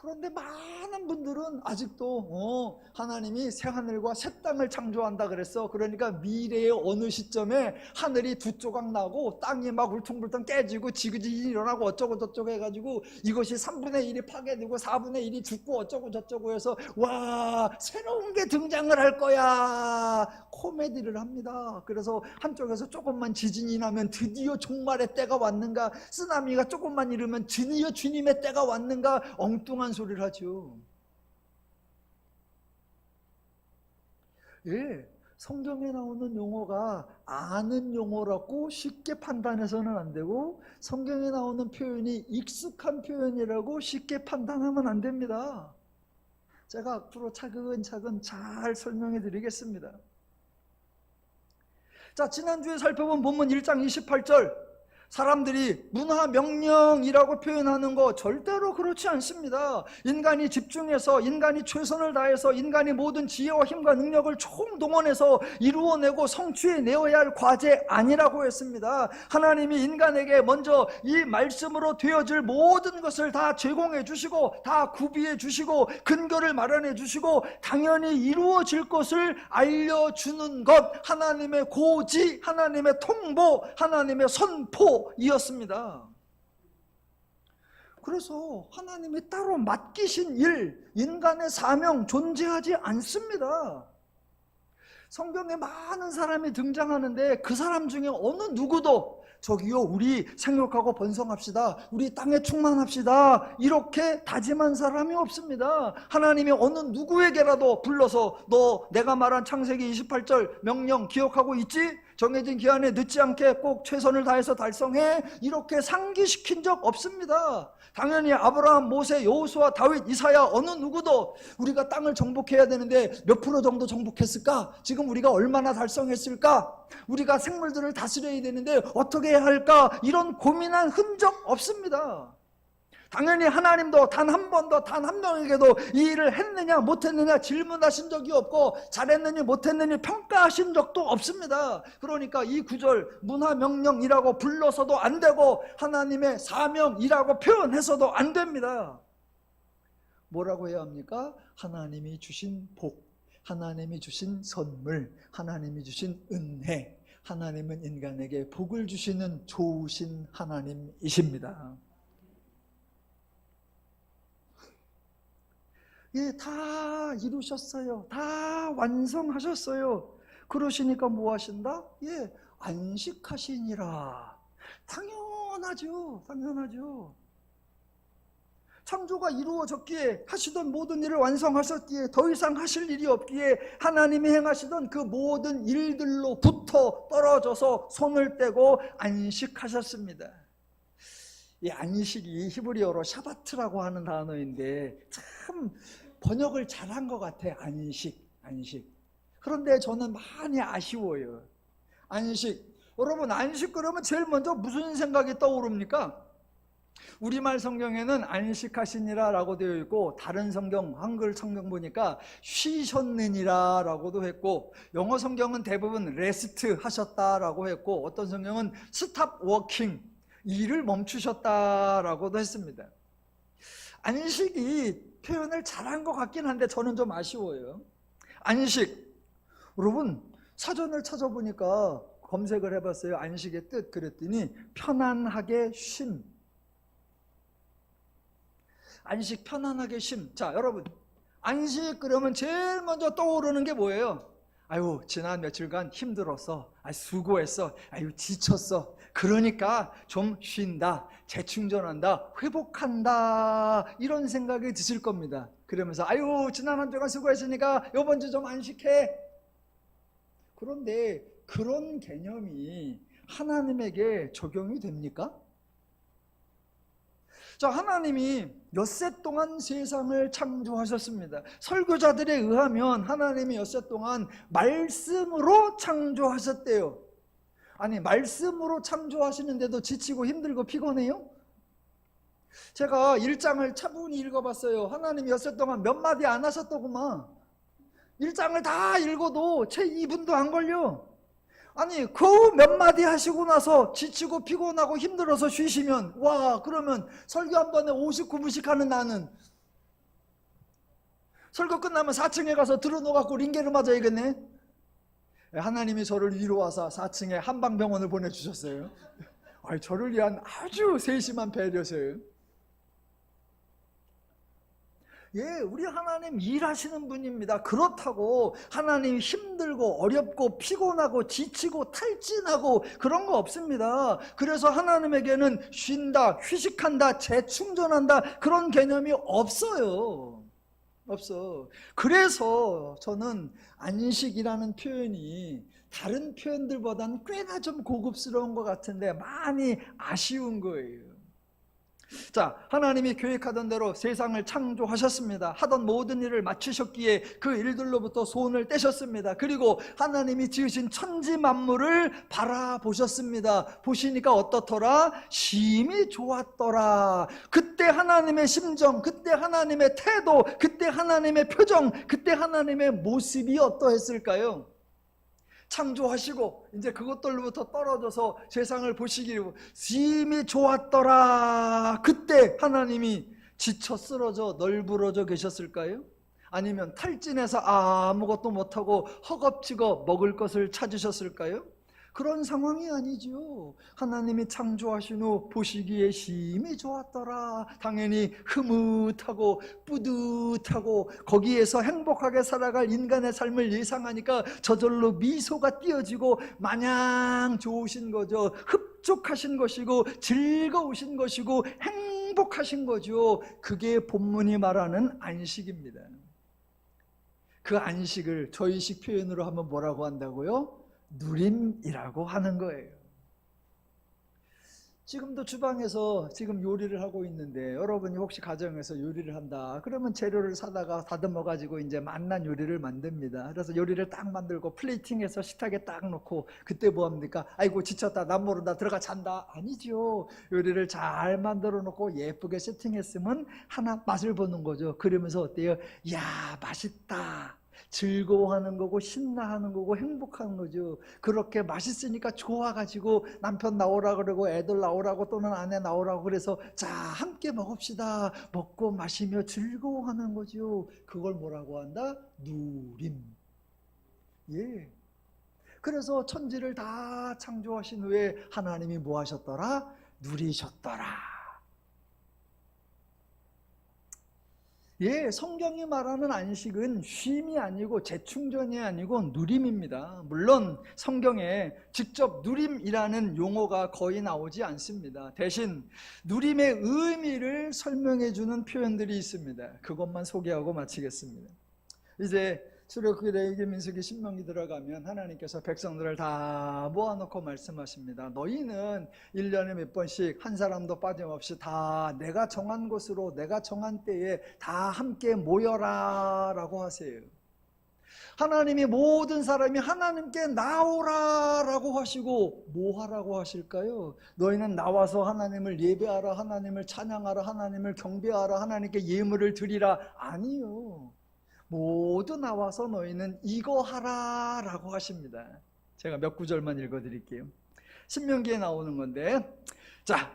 그런데 많은 분들은 아직도 하나님이 새하늘과 새 땅을 창조한다 그랬어. 그러니까 미래의 어느 시점에 하늘이 두 조각 나고 땅이 막 울퉁불퉁 깨지고 지그지 일어나고 어쩌고 저쩌고 해가지고 이것이 3분의 1이 파괴되고 4분의 1이 죽고 어쩌고 저쩌고 해서 와, 새로운 게 등장을 할 거야, 코미디를 합니다. 그래서 한쪽에서 조금만 지진이 나면 드디어 종말의 때가 왔는가, 쓰나미가 조금만 이르면 드디어 주님의 때가 왔는가, 엉뚱한 소리를 하죠. 예, 성경에 나오는 용어가 아는 용어라고 쉽게 판단해서는 안 되고, 성경에 나오는 표현이 익숙한 표현이라고 쉽게 판단하면 안 됩니다. 제가 앞으로 차근차근 잘 설명해 드리겠습니다. 자, 지난주에 살펴본 본문 1장 28절, 사람들이 문화명령이라고 표현하는 거 절대로 그렇지 않습니다. 인간이 집중해서, 인간이 최선을 다해서, 인간이 모든 지혜와 힘과 능력을 총동원해서 이루어내고 성취해내어야 할 과제 아니라고 했습니다. 하나님이 인간에게 먼저 이 말씀으로 되어질 모든 것을 다 제공해 주시고, 다 구비해 주시고, 근거를 마련해 주시고, 당연히 이루어질 것을 알려주는 것, 하나님의 고지, 하나님의 통보, 하나님의 선포 이었습니다. 그래서 하나님이 따로 맡기신 일, 인간의 사명 존재하지 않습니다. 성경에 많은 사람이 등장하는데 그 사람 중에 어느 누구도 저기요, 우리 생육하고 번성합시다, 우리 땅에 충만합시다, 이렇게 다짐한 사람이 없습니다. 하나님이 어느 누구에게라도 불러서 너 내가 말한 창세기 28절 명령 기억하고 있지? 정해진 기한에 늦지 않게 꼭 최선을 다해서 달성해, 이렇게 상기시킨 적 없습니다. 당연히 아브라함, 모세, 여호수아, 다윗, 이사야 어느 누구도 우리가 땅을 정복해야 되는데 몇 프로 정도 정복했을까? 지금 우리가 얼마나 달성했을까? 우리가 생물들을 다스려야 되는데 어떻게 해야 할까? 이런 고민한 흔적 없습니다. 당연히 하나님도 단 한 번도, 단 한 명에게도 이 일을 했느냐 못했느냐 질문하신 적이 없고, 잘했느니 못했느니 평가하신 적도 없습니다. 그러니까 이 구절 문화명령이라고 불러서도 안 되고 하나님의 사명이라고 표현해서도 안 됩니다. 뭐라고 해야 합니까? 하나님이 주신 복, 하나님이 주신 선물, 하나님이 주신 은혜, 하나님은 인간에게 복을 주시는 좋으신 하나님이십니다. 예, 다 이루셨어요. 다 완성하셨어요. 그러시니까 뭐 하신다? 예, 안식하시니라. 당연하죠. 당연하죠. 창조가 이루어졌기에, 하시던 모든 일을 완성하셨기에 더 이상 하실 일이 없기에 하나님이 행하시던 그 모든 일들로부터 떨어져서 손을 떼고 안식하셨습니다. 이 안식이 히브리어로 샤바트라고 하는 단어인데 참 번역을 잘한 것 같아. 안식. 그런데 저는 많이 아쉬워요. 안식. 여러분, 안식 그러면 제일 먼저 무슨 생각이 떠오릅니까? 우리말 성경에는 안식하시니라 라고 되어 있고, 다른 성경, 한글 성경 보니까 쉬셨느니라 라고도 했고, 영어 성경은 대부분 레스트 하셨다라고 했고, 어떤 성경은 스탑 워킹, 일을 멈추셨다라고도 했습니다. 안식이 표현을 잘한 것 같긴 한데 저는 좀 아쉬워요. 안식, 여러분 사전을 찾아보니까 검색을 해봤어요. 안식의 뜻 그랬더니 편안하게 쉼. 안식, 편안하게 쉼. 자, 여러분, 안식 그러면 제일 먼저 떠오르는 게 뭐예요? 아유, 지난 며칠간 힘들었어, 수고했어, 지쳤어, 그러니까 좀 쉰다, 재충전한다, 회복한다, 이런 생각이 드실 겁니다. 그러면서 지난 한 주간 수고했으니까 이번 주 좀 안식해. 그런데 그런 개념이 하나님에게 적용이 됩니까? 자, 하나님이 엿새 동안 세상을 창조하셨습니다. 설교자들에 의하면 하나님이 엿새 동안 말씀으로 창조하셨대요. 아니, 말씀으로 창조하시는데도 지치고 힘들고 피곤해요? 제가 1장을 차분히 읽어봤어요. 하나님이 엿새 동안 몇 마디 안 하셨더구만. 1장을 다 읽어도 채 2분도 안 걸려. 아니, 그 몇 마디 하시고 나서 지치고 피곤하고 힘들어서 쉬시면, 와, 그러면 설교 한 번에 59분씩 하는 나는 설교 끝나면 4층에 가서 들어놓고 링게를 맞아야겠네. 하나님이 저를 위로하사 4층에 한방병원을 보내주셨어요. 저를 위한 아주 세심한 배려세요. 우리 하나님 일하시는 분입니다. 그렇다고 하나님 힘들고 어렵고 피곤하고 지치고 탈진하고 그런 거 없습니다. 그래서 하나님에게는 쉰다, 휴식한다, 재충전한다 그런 개념이 없어요. 없어. 그래서 저는 안식이라는 표현이 다른 표현들보다는 꽤나 좀 고급스러운 것 같은데 많이 아쉬운 거예요. 자, 하나님이 계획하던 대로 세상을 창조하셨습니다. 하던 모든 일을 마치셨기에 그 일들로부터 손을 떼셨습니다. 그리고 하나님이 지으신 천지 만물을 바라보셨습니다. 보시니까 어떻더라? 심히 좋았더라. 그때 하나님의 심정, 그때 하나님의 태도, 그때 하나님의 표정, 그때 하나님의 모습이 어떠했을까요? 창조하시고 이제 그것들로부터 떨어져서 세상을 보시기로 심히 좋았더라. 그때 하나님이 지쳐 쓰러져 널브러져 계셨을까요? 아니면 탈진해서 아무것도 못하고 허겁지겁 먹을 것을 찾으셨을까요? 그런 상황이 아니죠. 하나님이 창조하신 후 보시기에 심히 좋았더라. 당연히 흐뭇하고 뿌듯하고 거기에서 행복하게 살아갈 인간의 삶을 예상하니까 저절로 미소가 띄어지고 마냥 좋으신 거죠. 흡족하신 것이고 즐거우신 것이고 행복하신 거죠. 그게 본문이 말하는 안식입니다. 그 안식을 저희식 표현으로 하면 뭐라고 한다고요? 누림이라고 하는 거예요. 지금도 주방에서 지금 요리를 하고 있는데 여러분이 혹시 가정에서 요리를 한다 그러면 재료를 사다가 다듬어 가지고 이제 맛난 요리를 만듭니다. 그래서 요리를 딱 만들고 플레이팅해서 식탁에 딱 놓고 그때 뭐 합니까? 아이고 지쳤다 난 모른다 들어가 잔다. 아니죠. 요리를 잘 만들어 놓고 예쁘게 세팅했으면 하나 맛을 보는 거죠. 그러면서 어때요? 야 맛있다 즐거워하는 거고 신나하는 거고 행복한 거죠. 그렇게 맛있으니까 좋아가지고 남편 나오라 그러고 애들 나오라고 또는 아내 나오라고 그래서 자 함께 먹읍시다. 먹고 마시며 즐거워하는 거죠. 그걸 뭐라고 한다? 누림. 그래서 천지를 다 창조하신 후에 하나님이 뭐 하셨더라? 누리셨더라. 성경이 말하는 안식은 쉼이 아니고 재충전이 아니고 누림입니다. 물론 성경에 직접 누림이라는 용어가 거의 나오지 않습니다. 대신 누림의 의미를 설명해 주는 표현들이 있습니다. 그것만 소개하고 마치겠습니다. 이제 출애굽기, 레위기, 민수기, 신명기 들어가면 하나님께서 백성들을 다 모아놓고 말씀하십니다. 너희는 1년에 몇 번씩 한 사람도 빠짐없이 다 내가 정한 곳으로 내가 정한 때에 다 함께 모여라 라고 하세요. 하나님이 모든 사람이 하나님께 나오라 라고 하시고 뭐 하라고 하실까요? 너희는 나와서 하나님을 예배하라, 하나님을 찬양하라, 하나님을 경배하라, 하나님께 예물을 드리라. 아니요. 모두 나와서 너희는 이거 하라 라고 하십니다. 제가 몇 구절만 읽어드릴게요. 신명기에 나오는 건데, 자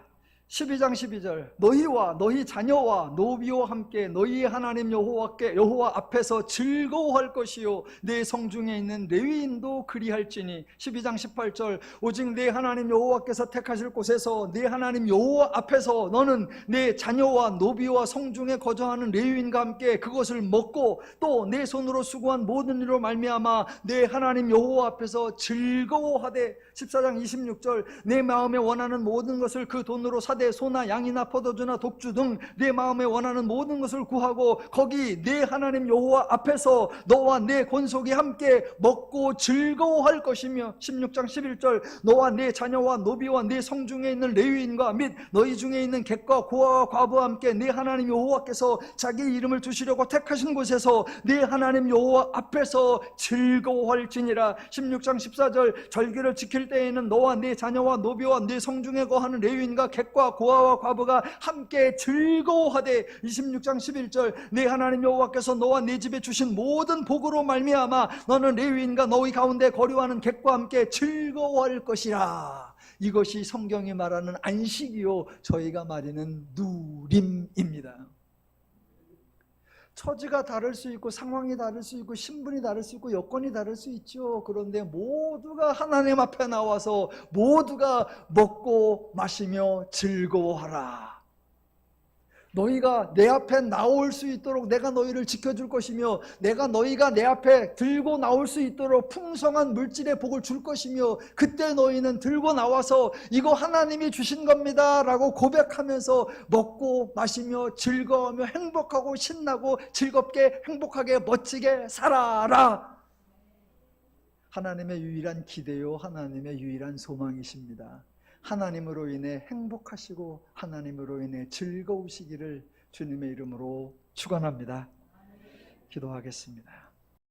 12장 12절 너희와 너희 자녀와 노비와 함께 너희의 하나님 여호와 앞에서 즐거워할 것이요 내 성중에 있는 레위인도 그리할지니 12장 18절 오직 내 하나님 여호와께서 택하실 곳에서 내 하나님 여호와 앞에서 너는 내 자녀와 노비와 성중에 거주하는 레위인과 함께 그것을 먹고 또 내 손으로 수고한 모든 일로 말미암아 내 하나님 여호와 앞에서 즐거워하되 14장 26절 내 마음에 원하는 모든 것을 그 돈으로 사되 소나 양이나 포도주나 독주 등 내 마음에 원하는 모든 것을 구하고 거기 내 하나님 여호와 앞에서 너와 내 권속이 함께 먹고 즐거워할 것이며 16장 11절 너와 내 자녀와 노비와 내 성중에 있는 레위인과 및 너희 중에 있는 객과 고아와 과부와 함께 내 하나님 여호와께서 자기 이름을 두시려고 택하신 곳에서 내 하나님 여호와 앞에서 즐거워할지니라 16장 14절 절기를 지킬 때에는 너와 내 자녀와 노비와 내 성중에 거하는 레위인과 객과 고아와 과부가 함께 즐거워하되 26장 11절 내 하나님 여호와께서 너와 내 집에 주신 모든 복으로 말미암아 너는 레위인과 너희 가운데 거류하는 객과 함께 즐거워할 것이라. 이것이 성경이 말하는 안식이요 저희가 말하는 누림입니다. 처지가 다를 수 있고 상황이 다를 수 있고 신분이 다를 수 있고 여건이 다를 수 있죠. 그런데 모두가 하나님 앞에 나와서 모두가 먹고 마시며 즐거워하라. 너희가 내 앞에 나올 수 있도록 내가 너희를 지켜줄 것이며 내가 너희가 내 앞에 들고 나올 수 있도록 풍성한 물질의 복을 줄 것이며 그때 너희는 들고 나와서 이거 하나님이 주신 겁니다 라고 고백하면서 먹고 마시며 즐거워하며 행복하고 신나고 즐겁게 행복하게 멋지게 살아라. 하나님의 유일한 기대요, 하나님의 유일한 소망이십니다. 하나님으로 인해 행복하시고 하나님으로 인해 즐거우시기를 주님의 이름으로 축원합니다. 기도하겠습니다.